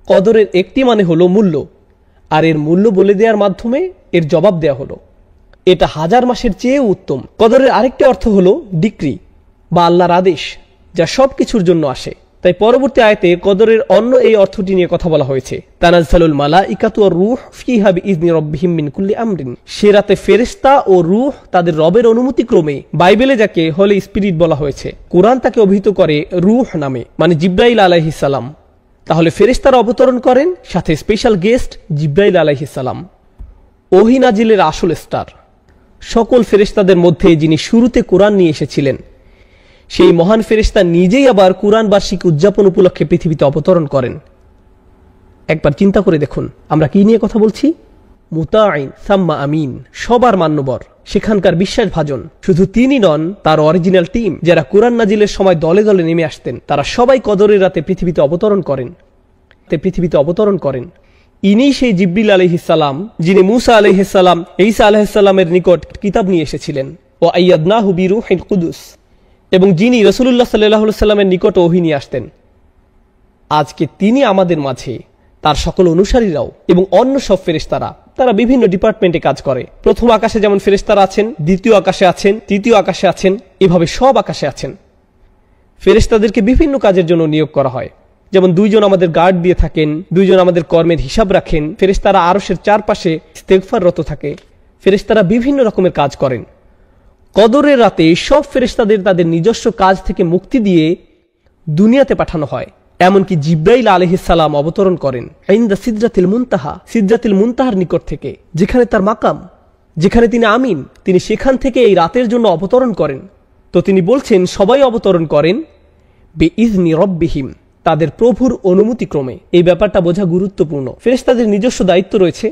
কদরের একটি মানে হলো মূল্য, আর এর মূল্য বলে দেওয়ার মাধ্যমে এর জবাব দেয়া হলো এটা 1000 মাসের চেয়ে উত্তম। কদরের আরেকটি অর্থ হলো ডিক্রি বা আল্লাহর আদেশ, যা সবকিছুর জন্য আসে। তাই পরবর্তী আয়াতে কদরের অন্য এই অর্থটি নিয়ে কথা বলা হয়েছে, তানাজ্জালুল মালাইকাতু ওয়ার রূহ ফিহা বিইজনি রাব্বিহিম মিন কুল্লি আমরিন। সে রাতে ফেরেশতা ও রূহ তাদের রবের অনুমতি ক্রমে, বাইবেলে যাকে হোলি স্পিরিট বলা হয়েছে, কোরআন তাকে অভিহিত করে রূহ নামে, মানে জিব্রাইল আলাইহিস সালাম। তাহলে ফেরেশতারা অবতরণ করেন, সাথে স্পেশাল গেস্ট জিব্রাইল আলাইহিস সালাম, ওহী নাজিলের আসল স্টার। সকল ফেরেশতাদের মধ্যে যিনি শুরুতে কোরআন নিয়ে এসেছিলেন, সেই মহান ফেরেশতা নিজেই আবার কোরআন বার্ষিকী উদযাপন উপলক্ষে পৃথিবীতে অবতরণ করেন। একবার চিন্তা করে দেখুন আমরা কি নিয়ে কথা বলছি। মুতাঈন সাম্মা আমিন, সবার মান্যবর, সেখানকার বিশ্বাসভাজন। শুধু তিনি নন, তার অরিজিনাল টিম যারা কোরআন নাজিলের সময় দলে দলে নেমে আসতেন, তারা সবাই কদরের রাতে পৃথিবীতে অবতরণ করেন। ইনি সেই জিবরিল আলাইহিস সালাম যিনি মূসা আলাইহিস সালাম, ঈসা আলাইহিস সালামের নিকট কিতাব নিয়ে এসেছিলেন। ওয়া আইয়াদনাহু বিরূহিল কুদুস, এবং যিনি রাসূলুল্লাহ সাল্লাল্লাহু আলাইহি সাল্লামের নিকট ওহী নিয়ে আসতেন। আজকে তিনি আমাদের মাঝে, তার সকল অনুসারীরাও এবং অন্য সব ফেরেশতারা, তারা বিভিন্ন ডিপার্টমেন্টে কাজ করে। প্রথম আকাশে যেমন ফেরেশতারা আছেন, দ্বিতীয় আকাশে আছেন, তৃতীয় আকাশে আছেন, এভাবে সব আকাশে আছেন। ফেরেশতাদেরকে বিভিন্ন কাজের জন্য নিয়োগ করা হয়। যেমন 2 জন আমাদের গার্ড দিয়ে থাকেন, 2 জন আমাদের কর্মের হিসাব রাখেন, ফেরেশতারা আরশের চারপাশে ইস্তেগফাররত থাকে, ফেরেশতারা বিভিন্ন রকমের কাজ করেন। কদরের রাতে সব ফেরেশতাদের তাদের নিজস্ব কাজ থেকে মুক্তি দিয়ে দুনিয়াতে পাঠানো হয়। এমনকি জিব্রাইল আলাইহিস সালাম অবতরণ করেন ইনদা সিদরাতিল মুনতাহা, সিদরাতিল মুনতাহার নিকট থেকে, যেখানে তার মাকাম, যেখানে তিনি আমিন, তিনি সেখান থেকে এই রাতের জন্য অবতরণ করেন। তো তিনি বলছেন সবাই অবতরণ করেন বিইজনি রব্বিহিম, তাদের প্রভুর অনুমতিক্রমে। এই ব্যাপারটা বোঝা গুরুত্বপূর্ণ। ফেরেশতাদের নিজস্ব দায়িত্ব রয়েছে,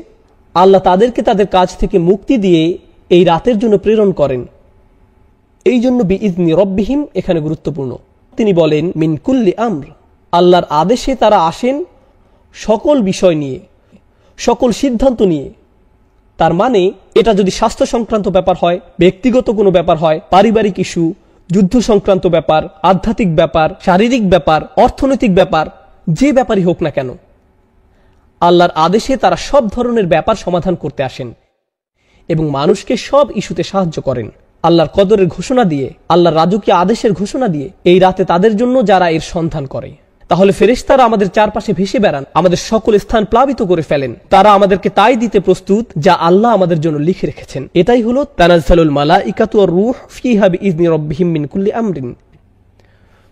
আল্লাহ তাদেরকে তাদের কাজ থেকে মুক্তি দিয়ে এই রাতের জন্য প্রেরণ করেন। এই জন্য বিইজনি রব্বিহিম এখানে গুরুত্বপূর্ণ। তিনি বলেন মিন কুল্লি আমর, আল্লাহর আদেশে তারা আসেন সকল বিষয় নিয়ে, সকল সিদ্ধান্ত নিয়ে। তার মানে এটা যদি স্বাস্থ্য সংক্রান্ত ব্যাপার হয়, ব্যক্তিগত কোনো ব্যাপার হয়, পারিবারিক ইস্যু, যুদ্ধ সংক্রান্ত ব্যাপার, আধ্যাত্মিক ব্যাপার, শারীরিক ব্যাপার, অর্থনৈতিক ব্যাপার, যে ব্যাপারই হোক না কেন, আল্লাহর আদেশে তারা সব ধরনের ব্যাপার সমাধান করতে আসেন এবং মানুষকে সব ইস্যুতে সাহায্য করেন। আল্লাহর কদরের ঘোষণা দিয়ে, আল্লাহর রাজকীয় আদেশের ঘোষণা দিয়ে এই রাতে তাদের জন্য যারা এর সন্ধান করে। তাহলে ফেরেশতারা আমাদের চারপাশে ভেসে বেড়ান, আমাদের সকল স্থান প্লাবিত করে ফেলেন। তারা আমাদেরকে তাই দিতে প্রস্তুত যা আল্লাহ আমাদের জন্য লিখে রেখেছেন। এটাই হলো তানাজ্জালুল মালাইকাতু ওয়ার রূহ ফিহা বিইজনি রাব্বিহিম মিন কুল্লি আমরিন।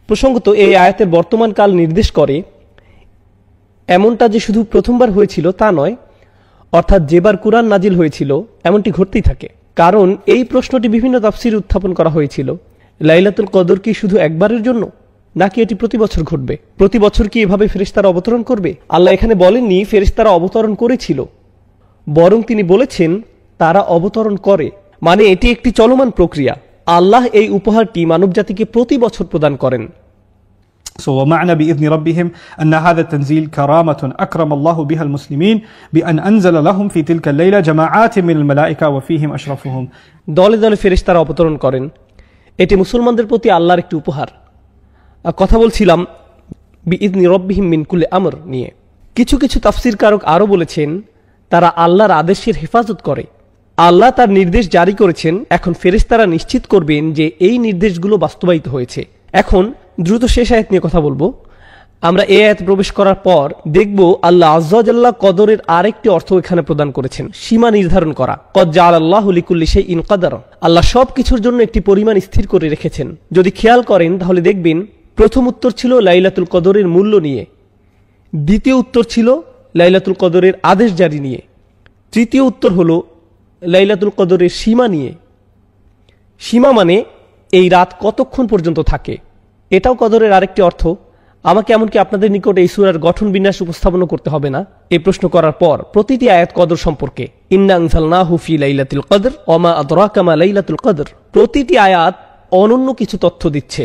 প্রসঙ্গত এই আয়াতের বর্তমান কাল নির্দেশ করে এমনটা যে শুধু প্রথমবার হয়েছিল তা নয়, অর্থাৎ যেবার কুরআন নাজিল হয়েছিল এমনটি ঘটতেই থাকে। কারণ এই প্রশ্নটি বিভিন্ন তাফসীরে উত্থাপন করা হয়েছিল, লাইলাতুল কদর কি শুধু একবারের জন্য, নাকি এটি প্রতি বছর ঘটবে? প্রতি বছর কি এভাবে ফেরেশতারা অবতরণ করবে? আল্লাহ এখানে বলেননি ফেরেশতারা অবতরণ করেছিল, বরং তিনি বলেছেন তারা অবতরণ করে। মানে এটি একটি চলমান প্রক্রিয়া। আল্লাহ এই উপহারটি মানবজাতিকে প্রতি বছর প্রদান করেন। ومعنى بإذن ربهم أن هذا التنزيل كرامة أكرم الله بها المسلمين بأن أنزل لهم في تلك الليلة جماعات من الملائكة وفيهم أشرفهم। দলে দলে ফেরেশতারা অবতরণ করেন, এটি মুসলমানদের প্রতি আল্লাহর একটি উপহার। কথা বলছিলাম বিইজনি রব্বিহিম মিন কুল্লি আমর নিয়ে। কিছু কিছু তাফসীরকারক আরও বলেছেন তারা আল্লাহর আদেশের হেফাজত করে। আল্লাহ তার নির্দেশ জারি করেছেন, এখন ফেরেশতারা নিশ্চিত করবেন যে এই নির্দেশগুলো বাস্তবায়িত হয়েছে। এখন দ্রুত শেষ আয়াত নিয়ে কথা বলবো। আমরা এই আয়াত প্রবেশ করার পর দেখব আল্লাহ আযজা ওয়া জাল্লা কদরের আরেকটি অর্থ এখানে প্রদান করেছেন, সীমা নির্ধারণ করা। কদ জাআলাল্লাহু লিকুল্লি শাইইন কদর, আল্লাহ সব কিছুর জন্য একটি পরিমাণ স্থির করে রেখেছেন। যদি খেয়াল করেন তাহলে দেখবেন প্রথম উত্তর ছিল লাইলাতুল কদরের মূল্য নিয়ে, দ্বিতীয় উত্তর ছিল লাইলাতুল কদরের আদেশ জারি নিয়ে, তৃতীয় উত্তর হলো লাইলাতুল কদরের সীমা নিয়ে। সীমা মানে এই রাত কতক্ষণ পর্যন্ত থাকে, এটাও কদরের আরেকটি অর্থ। আমাকে এমনকি আপনাদের নিকট এই সূরার গঠন বিন্যাস উপস্থাপন করতে হবে না। এই প্রশ্ন করার পর প্রতিটি আয়াত কদর সম্পর্কে, ইন্না আনজালনাহু ফি লাইলাতুল কদর ওয়া মা আদরাকা মা লাইলাতুল কদর, প্রতিটি আয়াত অনন্য কিছু তথ্য দিচ্ছে।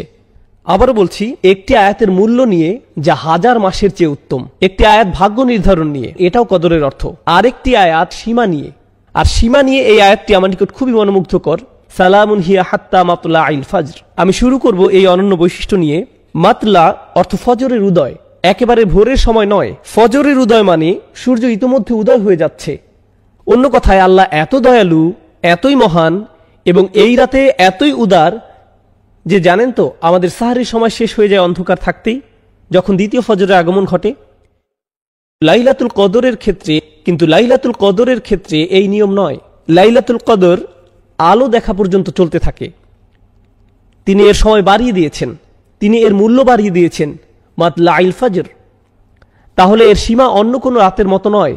আবারও বলছি, একটি আয়াতের মূল্য নিয়ে যা 1000 মাসের চেয়ে উত্তম, একটি আয়াত ভাগ্য নির্ধারণ নিয়ে, এটাও কদরের অর্থ, আরেকটি আয়াত সীমা নিয়ে। আর সীমা নিয়ে এই আয়াতটি আমার নিকট খুবই মনোমুগ্ধকর, সালামুন হিয়া হাত্তা মাতলা আইল ফাজর। আমি শুরু করব এই অনন্য বৈশিষ্ট্য নিয়ে। মাতলা অর্থ ফজরের উদয়, একেবারে ভোরের সময় নয়। ফজরের উদয় মানে সূর্য ইতোমধ্যে উদয় হয়ে যাচ্ছে। অন্য কথায় আল্লাহ এত দয়ালু, এতই মহান এবং এই রাতে এতই উদার যে জানেন তো আমাদের সাহারির সময় শেষ হয়ে যায় অন্ধকার থাকতেই, যখন দ্বিতীয় ফজরের আগমন ঘটে। লাইলাতুল কদরের ক্ষেত্রে কিন্তু লাইলাতুল কদরের ক্ষেত্রে এই নিয়ম নয়। লাইলাতুল কদর আলো দেখা পর্যন্ত চলতে থাকে। তিনি এর সময় বাড়িয়ে দিয়েছেন, তিনি এর মূল্য বাড়িয়ে দিয়েছেন মাতলা আইল ফাজর। তাহলে এর সীমা অন্য কোনো রাতের মতো নয়।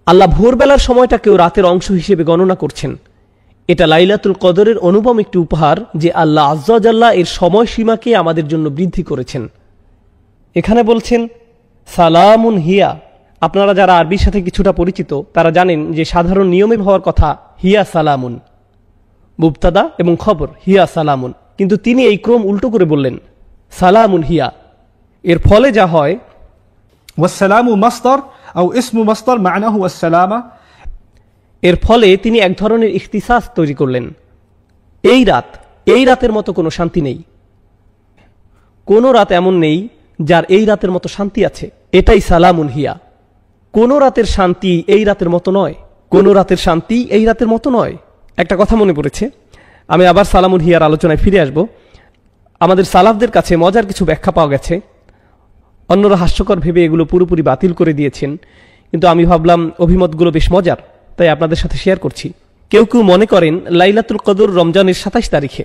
আল্লাহ ভোরবেলার সময়টাকেও রাতের অংশ হিসেবে গণনা করছেন। এটা লাইলাতুল কদরের অনুপম একটি উপহার যে আল্লাহ আযজা ওয়া জাল্লা এর সময়সীমাকে আমাদের জন্য বৃদ্ধি করেছেন। এখানে বলছেন সালামুন হিয়া। আপনারা যারা আরবির সাথে কিছুটা পরিচিত তারা জানেন যে সাধারণ নিয়মে হওয়ার কথা হিয়া সালামুন, মুবতাদা এবং খবর হিয়া সালামুন, কিন্তু তিনি এই ক্রম উল্টো করে বললেন সালামুন হিয়া। এর ফলে যা হয় ওয়াসসালামু মাসদার আও ইসমু মাসদার মা'নাহু ওয়াসসালামা, এর ফলে তিনি এক ধরনের ইখতিসাস তৈরি করলেন। এই রাতের মতো কোনো শান্তি নেই, কোনো রাত এমন নেই যার এই রাতের মতো শান্তি আছে। এটাই সালামুন হিয়া। কোনো রাতের শান্তি এই রাতের মতো নয়, কোনো রাতের শান্তি এই রাতের মতো নয়। একটা কথা মনে পড়েছে, আমি আবার সালামুন হিয়ার আলোচনায় ফিরে আসব। আমাদের সালাফদের কাছে মজার কিছু ব্যাখ্যা পাওয়া গেছে, অন্যরা হাস্যকর ভেবে এগুলো পুরোপুরি বাতিল করে দিয়েছেন, কিন্তু আমি ভাবলাম অভিমতগুলো বেশ মজার, তাই আপনাদের সাথে শেয়ার করছি। কেউ কেউ মনে করেন লাইলাতুল কদর রমজানের 27 তারিখে।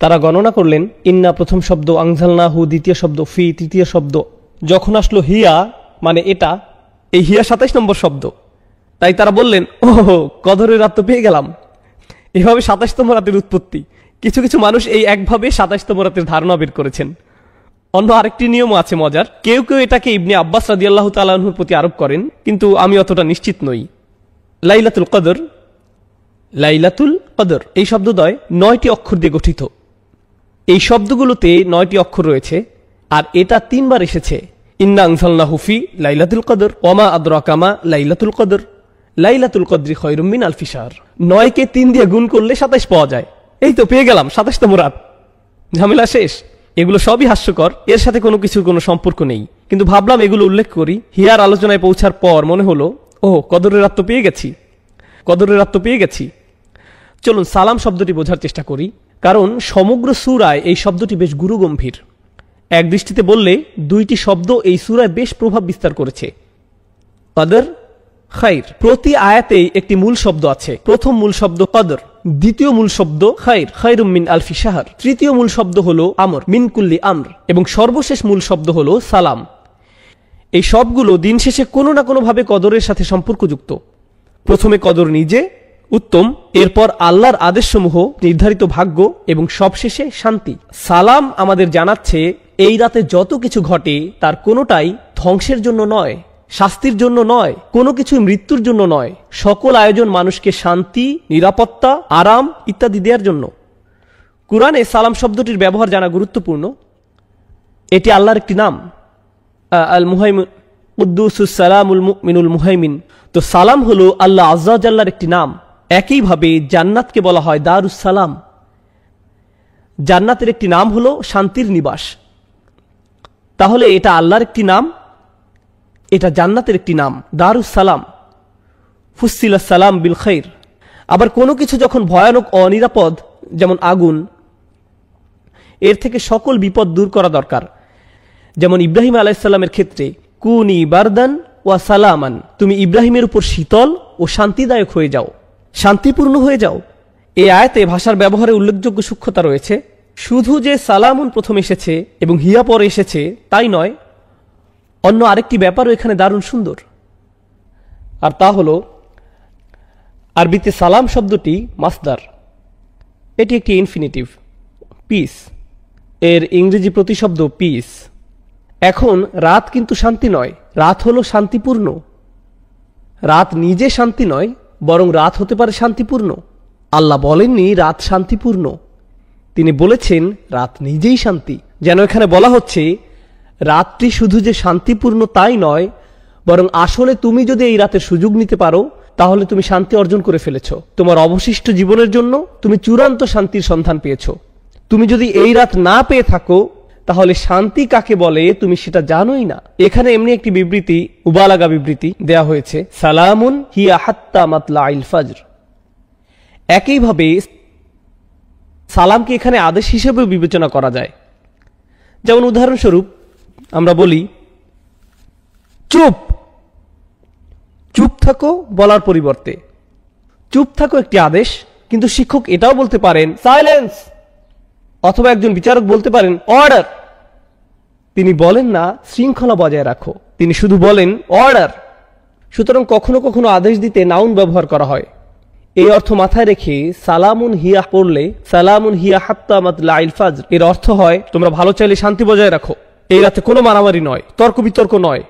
তারা গণনা করলেন ইন্না প্রথম শব্দ, আনজালনাহু দ্বিতীয় শব্দ, ফি তৃতীয় শব্দ, যখন আসলো হিয়া মানে এটা, এই হিয়া 27 নম্বর শব্দ। তাই তারা বললেন ও কদরের রাত তো পেয়ে গেলাম। এভাবে 27তম রাতের উৎপত্তি। কিছু কিছু মানুষ এই একভাবে 27তম রাতের ধারণা বের করেছেন। অন্য আরেকটি নিয়মও আছে মজার, কেউ কেউ এটাকে ইবনে আব্বাস রাদিয়াল্লাহু তাআলা আনহুর প্রতি আরোপ করেন, কিন্তু আমি অতটা নিশ্চিত নই। লাইলাতুল কদর, লাইলাতুল কদর এই শব্দদ্বয় 9টি অক্ষর দিয়ে গঠিত। এই শব্দগুলোতে 9টি অক্ষর রয়েছে, আর এটা 3 বার এসেছে। ইন্না আনজালনাহু ফি লাইলাতুল কদর ওয়া মা আদরাকা মা লাইলাতুল কদর লাইলাতুল কদরি খায়রুম মিন আলফি শাহর। 9কে 3 দিয়ে গুণ করলে 27 পাওয়া যায়। এই তো পেয়ে গেলাম 27তম রাত, ঝামেলা শেষ। এগুলো সবই হাস্যকর, এর সাথে কোনো কিছুর কোনো সম্পর্ক নেই, কিন্তু ভাবলাম এগুলো উল্লেখ করি। হিয়ার আলোচনায় পৌঁছার পর মনে হলো ও কদরের রাত তো পেয়ে গেছি, কদরের রাত তো পেয়ে গেছি। চলুন সালাম শব্দটি বোঝার চেষ্টা করি, কারণ সমগ্র সূরায় এই শব্দটি বেশ গুরুগম্ভীর। এক দৃষ্টিতে বললে 2টি শব্দ এই সূরায় বেশ প্রভাব বিস্তার করেছে। কদর, খাইর। প্রতি আয়াতেই একটি মূল শব্দ আছে। প্রথম মূল শব্দ কদর, দ্বিতীয় মূল শব্দ খাইর, খায়রুম মিন আলফি শাহর, তৃতীয় মূল শব্দ হলো আমর, মিন কুল্লি আমর, এবং সর্বশেষ মূল শব্দ হলো সালাম। এই সবগুলো দিন শেষে কোনো না কোনোভাবে কদরের সাথে সম্পর্কযুক্ত। প্রথমে কদর নিজে উত্তম, এরপর আল্লাহর আদেশসমূহ, নির্ধারিত ভাগ্য, এবং সবশেষে শান্তি। সালাম আমাদের জানাচ্ছে এই রাতে যত কিছু ঘটে তার কোনোটাই ধ্বংসের জন্য নয়, শাস্তির জন্য নয়, কোনো কিছুই মৃত্যুর জন্য নয়। সকল আয়োজন মানুষকে শান্তি, নিরাপত্তা, আরাম ইত্যাদি দেওয়ার জন্য। কুরআনে সালাম শব্দটির ব্যবহার জানা গুরুত্বপূর্ণ। এটি আল্লাহর একটি নাম, আল মুহাইমিন, কুদ্দুসুস সালামুল মুমিনুল মুহাইমিন। তো সালাম হলো আল্লাহ আযজা ওয়া জাল্লার একটি নাম। একইভাবে জান্নাতকে বলা হয় দারুস সালাম। জান্নাতের একটি নাম হলো শান্তির নিবাস। তাহলে এটা আল্লাহর একটি নাম, এটা জান্নাতের একটি নাম, দারুস সালাম। ফুসিলাস সালাম বিল খাইর। আবার কোনো কিছু যখন ভয়ানক অনিরাপদ, যেমন আগুন, এর থেকে সকল বিপদ দূর করা দরকার। যেমন ইব্রাহিম আলাইহিস সালামের ক্ষেত্রে কুনি বারদান ওয়া সালামান, তুমি ইব্রাহিমের উপর শীতল ও শান্তিদায়ক হয়ে যাও, শান্তিপূর্ণ হয়ে যাও। এই আয়াতে ভাষার ব্যবহারে উল্লেখযোগ্য সূক্ষ্মতা রয়েছে। শুধু যে সালামুন প্রথম এসেছে এবং হিয়া পরে এসেছে তাই নয়, অন্য আরেকটি ব্যাপারও এখানে দারুণ সুন্দর, আর তা হল আরবিতে সালাম শব্দটি মাসদার। এটি একটি ইনফিনিটিভ, পিস, এর ইংরেজি প্রতিশব্দ পিস। এখন রাত কিন্তু শান্তি নয়, রাত হলো শান্তিপূর্ণ। রাত নিজে শান্তি নয়, বরং রাত হতে পারে শান্তিপূর্ণ। আল্লাহ বলেননি রাত শান্তিপূর্ণ, তিনি বলেছেন রাত নিজেই শান্তি। যেন এখানে বলা হচ্ছে রাতটি শুধু যে শান্তিপূর্ণ তাই নয়, বরং আসলে তুমি যদি এই রাতের সুযোগ নিতে পারো তাহলে তুমি শান্তি অর্জন করে ফেলেছ। তোমার অবশিষ্ট জীবনের জন্য তুমি চূড়ান্ত শান্তির সন্ধান পেয়েছ। তুমি যদি এই রাত না পেয়ে থাকো তাহলে শান্তি কাকে বলে তুমি সেটা জানোই না। এখানে এমনি একটি বিবৃতি, উবালাগা বিবৃতি দেয়া হয়েছে, সালামুন হিয়া হাত্তা মাতলাইল ফাজর। একইভাবে সালামকে এখানে আদেশ হিসেবে বিবেচনা করা যায়। যেমন উদাহরণস্বরূপ আমরা বলি চুপ, চুপ থাকো বলার পরিবর্তে চুপ থাকো একটি আদেশ, কিন্তু শিক্ষক এটাও বলতে পারেন সাইলেন্স, অথবা একজন বিচারক বলতে পারেন অর্ডার। তিনি বলেন না শৃঙ্খলা বজায় রাখো, তিনি শুধু বলেন অর্ডার। সুতরাং কখনো কখনো আদেশ দিতে নাউন ব্যবহার করা হয়। এই অর্থ মাথায় রেখে সালামুন হিয়া পড়লে সালামুন হিয়া হাত্তা মাতলাইল ফাজর এর অর্থ হয় তোমরা ভালো চাইলে শান্তি বজায় রাখো, এই রাতে কোনো মারামারি নয়, তর্ক বিতর্ক নয়।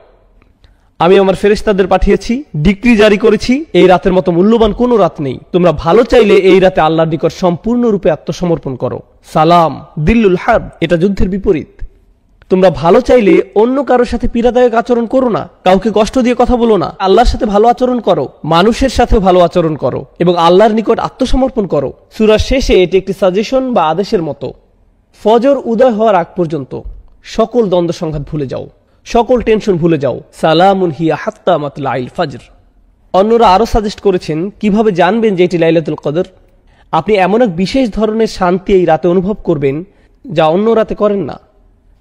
আমি আমার ফেরেশতাদের পাঠিয়েছি, ডিক্রি জারি করেছি, এই রাতের মতো মূল্যবান কোনো রাত নেই। তোমরা ভালো চাইলে এই রাতে আল্লাহর নিকট সম্পূর্ণরূপে আত্মসমর্পণ করো। সালাম দিল্লুল হার্ব, এটা যুদ্ধের বিপরীত। তোমরা ভালো চাইলে অন্য কারোর সাথে পীড়াদায়ক আচরণ করো না, কাউকে কষ্ট দিয়ে কথা বলো না, আল্লাহর সাথে ভালো আচরণ করো, মানুষের সাথে ভালো আচরণ করো এবং আল্লাহর নিকট আত্মসমর্পণ করো। সূরার শেষে এটি একটি সাজেশন বা আদেশের মতো। ফজর উদয় হওয়ার আগ পর্যন্ত সকল দ্বন্দ্ব সংঘাত ভুলে যাও, সকল টেনশন ভুলে যাও। সালামুন হিয়া হাত্তা মাতলাইল ফাজর। অন্যরা আরো সাজেস্ট করেছেন কিভাবে জানবেন যে এটি লাইলাতুল কদর। আপনি এমন এক বিশেষ ধরনের শান্তি এই রাতে অনুভব করবেন যা অন্য রাতে করেন না।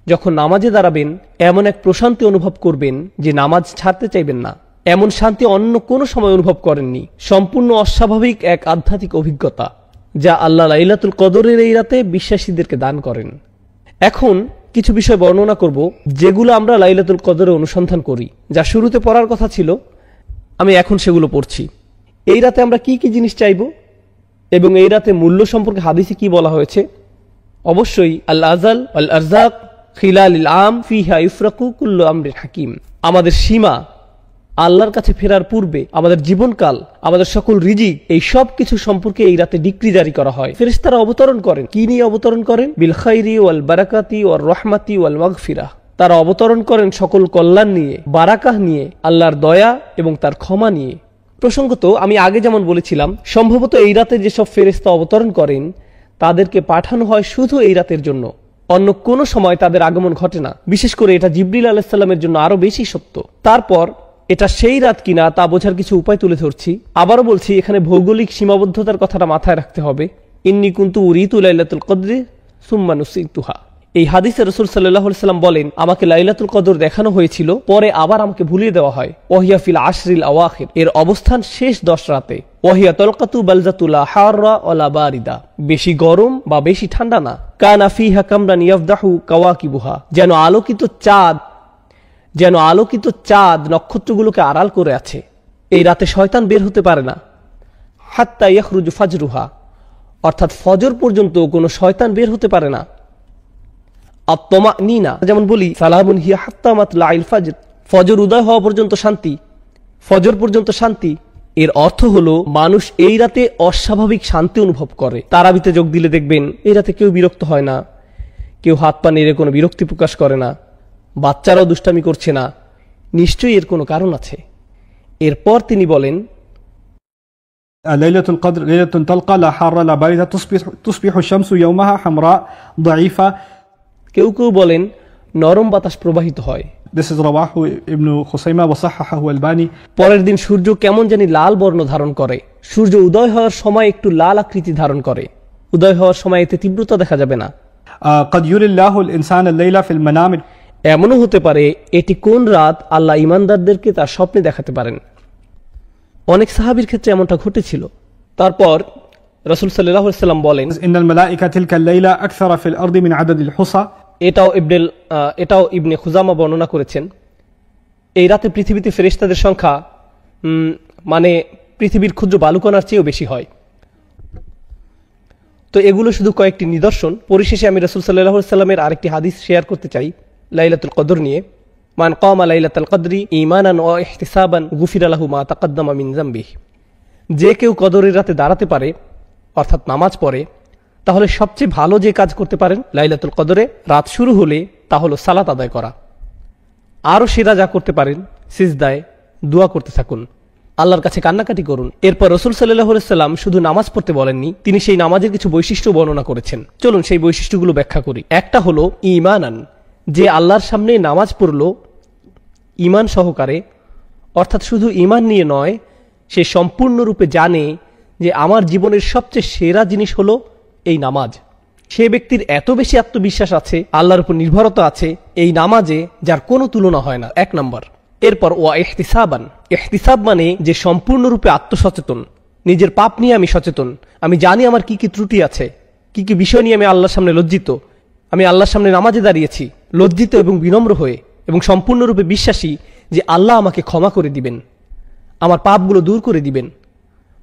যখন নামাজে দাঁড়াবেন এমন এক প্রশান্তি অনুভব করবেন যে নামাজ ছাড়তে চাইবেন না। এমন শান্তি অন্য কোনো সময় অনুভব করেননি। সম্পূর্ণ অস্বাভাবিক এক আধ্যাত্মিক অভিজ্ঞতা যা আল্লাহ লাইলাতুল কদরের এই রাতে বিশ্বাসীদেরকে দান করেন। এখন কিছু বিষয় বর্ণনা করব যেগুলো আমরা লাইলাতুল কদরে অনুসন্ধান করি, যা শুরুতে পড়ার কথা ছিল, আমি এখন সেগুলো পড়ছি। এই রাতে আমরা কি কি জিনিস চাইব এবং এই রাতে মূল্য সম্পর্কে হাদিসে কি বলা হয়েছে। অবশ্যই আল আজাল আল আরজাক খিলালিল আম ফিহা ইফরাকু কুল্লু আমরিন হাকিম। আমাদের সীমা, আল্লাহর কাছে ফেরার পূর্বে আমাদের জীবনকাল, আমাদের সকল রিজিক, এই সব কিছু সম্পর্কে এই রাতে ডিক্রি জারি করা হয়। ফেরেশতারা অবতরণ করেন। কি নিয়ে অবতরণ করেন? বিল খাইরি ওয়াল বারাকাতি ওয়ার রহমাতি ওয়াল মাগফিরাহ। তারা অবতরণ করেন সকল কল্যাণ নিয়ে, বারাকাহ নিয়ে, আল্লাহর দয়া এবং তার ক্ষমা নিয়ে। প্রসঙ্গত আমি আগে যেমন বলেছিলাম, সম্ভবত এই রাতে যেসব ফেরেশতা অবতরণ করেন তাদেরকে পাঠানো হয় শুধু এই রাতের জন্য। অন্য কোনো সময় তাদের আগমন ঘটে না। বিশেষ করে এটা জিবরিল আলাইহিস সালামের জন্য আরো বেশি সত্য। তারপর এটা সেই রাত কিনা তা বোঝার কিছু উপায় তুলে ধরছি। আবারও বলছি, এখানে ভৌগোলিক সীমাবদ্ধতার কথাটা মাথায় রাখতে হবে। ইন্নী কুনতু উরিতু লাইলাতুল কদরি সুম্মা নুসিতুহা। এই হাদিসে রাসূল সাল্লাল্লাহু আলাইহি সাল্লাম বলেন, আমাকে লাইলাতুল কদর দেখানো হয়েছিল, পরে আবার আমাকে ভুলিয়ে দেওয়া হয়। ওয়াহিয়া ফিল আশরিল আওয়াখির। এর অবস্থান শেষ 10 রাতে। ওয়াহিয়া তালকাতু বালজাতুলা হাররা ওয়ালা বারিদা। বেশি গরম বা বেশি ঠান্ডা না। কানা ফিহা কামরান ইয়াফদাহু কাওয়াকিবুহা। যেন আলোকিত চাঁদ নক্ষত্রগুলোকে আড়াল করে আছে। এই রাতে শয়তান বের হতে পারে না। হাত্তা ইয়াখরুজু ফাজরুহা, অর্থাৎ ফজর পর্যন্ত কোনো শয়তান বের হতে পারে না। আত-তামানিনা, যেমন বলি সালামুন হিয়া হাত্তা মাতলাইল ফাজর, ফজর উদয় হওয়া পর্যন্ত শান্তি, ফজর পর্যন্ত শান্তি। এর অর্থ হলো মানুষ এই রাতে অস্বাভাবিক শান্তি অনুভব করে। তারাবিতে যোগ দিলে দেখবেন এই রাতে কেউ বিরক্ত হয় না, কেউ হাত পা নেড়ে কোনো বিরক্তি প্রকাশ করে না, বাচ্চারাও দুষ্টামি করছে না। নিশ্চয়ই এর কোনো কারণ আছে। এরপর তিনি বলেন, ليلة القدر ليلة تلقى لا حارة لا باردة تصبح الشمس يومها حمراء ضعيفة. কেউ কেউ বলেন নরম বাতাস প্রবাহিত হয়। This is رواه ابن خزيمة وصححه الألباني. পরের দিন সূর্য কেমন জানি লাল বর্ণ ধারণ করে। সূর্য উদয় হওয়ার সময় একটু লাল আকৃতি ধারণ করে। উদয় হওয়ার সময় এতে তীব্রতা দেখা যাবে না। قد يري الله الإنسان الليلة في المنام. এমনও হতে পারে এটি কোন রাত আল্লাহ ঈমানদারদেরকে তার স্বপ্নে দেখাতে পারেন। অনেক সাহাবীর ক্ষেত্রে এমনটা ঘটেছিল। তারপর রাসূল সাল্লাল্লাহু আলাইহি সাল্লাম বলেন, ইন্নাল মালাইকা তিলকা লাইলা আকসারা ফিল আরদি মিন আদাদিল হুসা। এটাও ইবনে খুজামা বর্ণনা করেছেন। এই রাতে পৃথিবীতে ফেরেশতাদের সংখ্যা মানে পৃথিবীর ক্ষুদ্র বালুকণার চেয়েও বেশি হয়। তো এগুলো শুধু কয়েকটি নিদর্শন। পরিশেষে আমি রাসূল সাল্লাল্লাহু আলাইহি সাল্লামের আরেকটি হাদিস শেয়ার করতে চাই লাইলাতুল কদর নিয়ে। মান কামা লাইলাতুল কদরি ঈমানান ওয়া ইহতিসাবান গুফিরা লাহু মা তাকাদ্দামা মিন যামবিহি। যে কেউ কদরের রাতে দাঁড়াতে পারে, অর্থাৎ নামাজ পড়ে, তাহলে সবচেয়ে ভালো যে কাজ করতে পারেন লাইলাতুল কদরে রাত শুরু হলে তা হলো সালাত আদায় করা। আরও সেরা যা করতে পারেন সিজদায় দোয়া করতে থাকুন, আল্লাহর কাছে কান্নাকাটি করুন। এরপর রাসূল সাল্লাল্লাহু আলাইহি সাল্লাম শুধু নামাজ পড়তে বলেননি, তিনি সেই নামাজের কিছু বৈশিষ্ট্য বর্ণনা করেছেন। চলুন সেই বৈশিষ্ট্যগুলো ব্যাখ্যা করি। একটা হলো ঈমানান, যে আল্লাহর সামনে নামাজ পড়ল ঈমান সহকারে, অর্থাৎ শুধু ঈমান নিয়ে নয়, সে সম্পূর্ণরূপে জানে যে আমার জীবনের সবচেয়ে সেরা জিনিস হলো এই নামাজ। সে ব্যক্তির এত বেশি আত্মবিশ্বাস আছে, আল্লাহর উপর নির্ভরতা আছে এই নামাজে, যার কোনো তুলনা হয় না। 1 নম্বর। এরপর ওয়া ইহতিসাবান, ইহতিসাব মানে যে সম্পূর্ণরূপে আত্মসচেতন, নিজের পাপ নিয়ে আমি সচেতন, আমি জানি আমার কি কি ত্রুটি আছে, কি কি বিষয় নিয়ে আমি আল্লাহর সামনে লজ্জিত, আমি আল্লাহর সামনে নামাজে দাঁড়িয়েছি লজ্জিত এবং বিনম্র হয়ে, এবং সম্পূর্ণরূপে বিশ্বাসী যে আল্লাহ আমাকে ক্ষমা করে দিবেন, আমার পাপগুলো দূর করে দিবেন।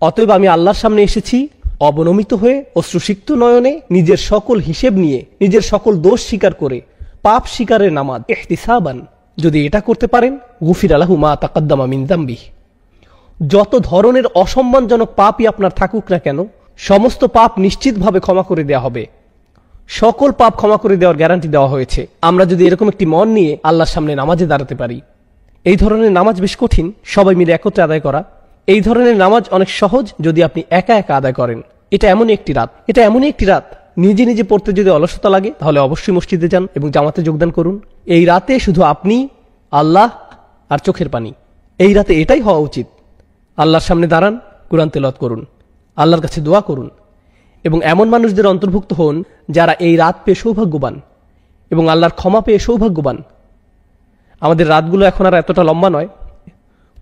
অতএব আমি আল্লাহর সামনে এসেছি অবনমিত হয়ে, অশ্রুসিক্ত নয়নে, নিজের সকল হিসেব নিয়ে, নিজের সকল দোষ স্বীকার করে, পাপ স্বীকারের নামাজ ইহতিসাবান। যদি এটা করতে পারেন গুফিরা লাহু মা তাকাদ্দামা মিন যামবিহি, যত ধরনের অসম্মানজনক পাপই আপনার থাকুক না কেন, সমস্ত পাপ নিশ্চিতভাবে ক্ষমা করে দেওয়া হবে। সকল পাপ ক্ষমা করে দেওয়ার গ্যারান্টি দেওয়া হয়েছে আমরা যদি এরকম একটি মন নিয়ে আল্লাহর সামনে নামাজে দাঁড়াতে পারি। এই ধরনের নামাজ বেশ কঠিন সবাই মিলে একত্রে আদায় করা। এই ধরনের নামাজ অনেক সহজ যদি আপনি একা একা আদায় করেন। এটা এমনই একটি রাত নিজে নিজে পড়তে যদি অলসতা লাগে তাহলে অবশ্যই মসজিদে যান এবং জামাতে যোগদান করুন। এই রাতে শুধু আপনি, আল্লাহ আর চোখের পানি। এই রাতে এটাই হওয়া উচিত। আল্লাহর সামনে দাঁড়ান, কুরআন তেলাওয়াত করুন, আল্লাহর কাছে দোয়া করুন এবং এমন মানুষদের অন্তর্ভুক্ত হন যারা এই রাত পেয়ে সৌভাগ্যবান এবং আল্লাহর ক্ষমা পেয়ে সৌভাগ্যবান। আমাদের রাতগুলো এখন আর এতটা লম্বা নয়,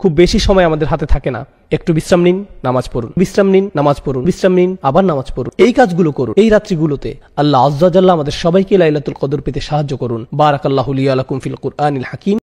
খুব বেশি সময় আমাদের হাতে থাকে না। একটু বিশ্রাম নিন, নামাজ পড়ুন, বিশ্রাম নিন, নামাজ পড়ুন, বিশ্রাম নিন, আবার নামাজ পড়ুন। এই কাজগুলো করুন এই রাত্রিগুলোতে। আল্লাহ আজ্জা ওয়া জাল্লা আমাদের সবাইকে লাইলাতুল কদর পেতে সাহায্য করুন। বারাকাল্লাহু লি ওয়া লাকুম ফিল কুরআনিল হাকিম।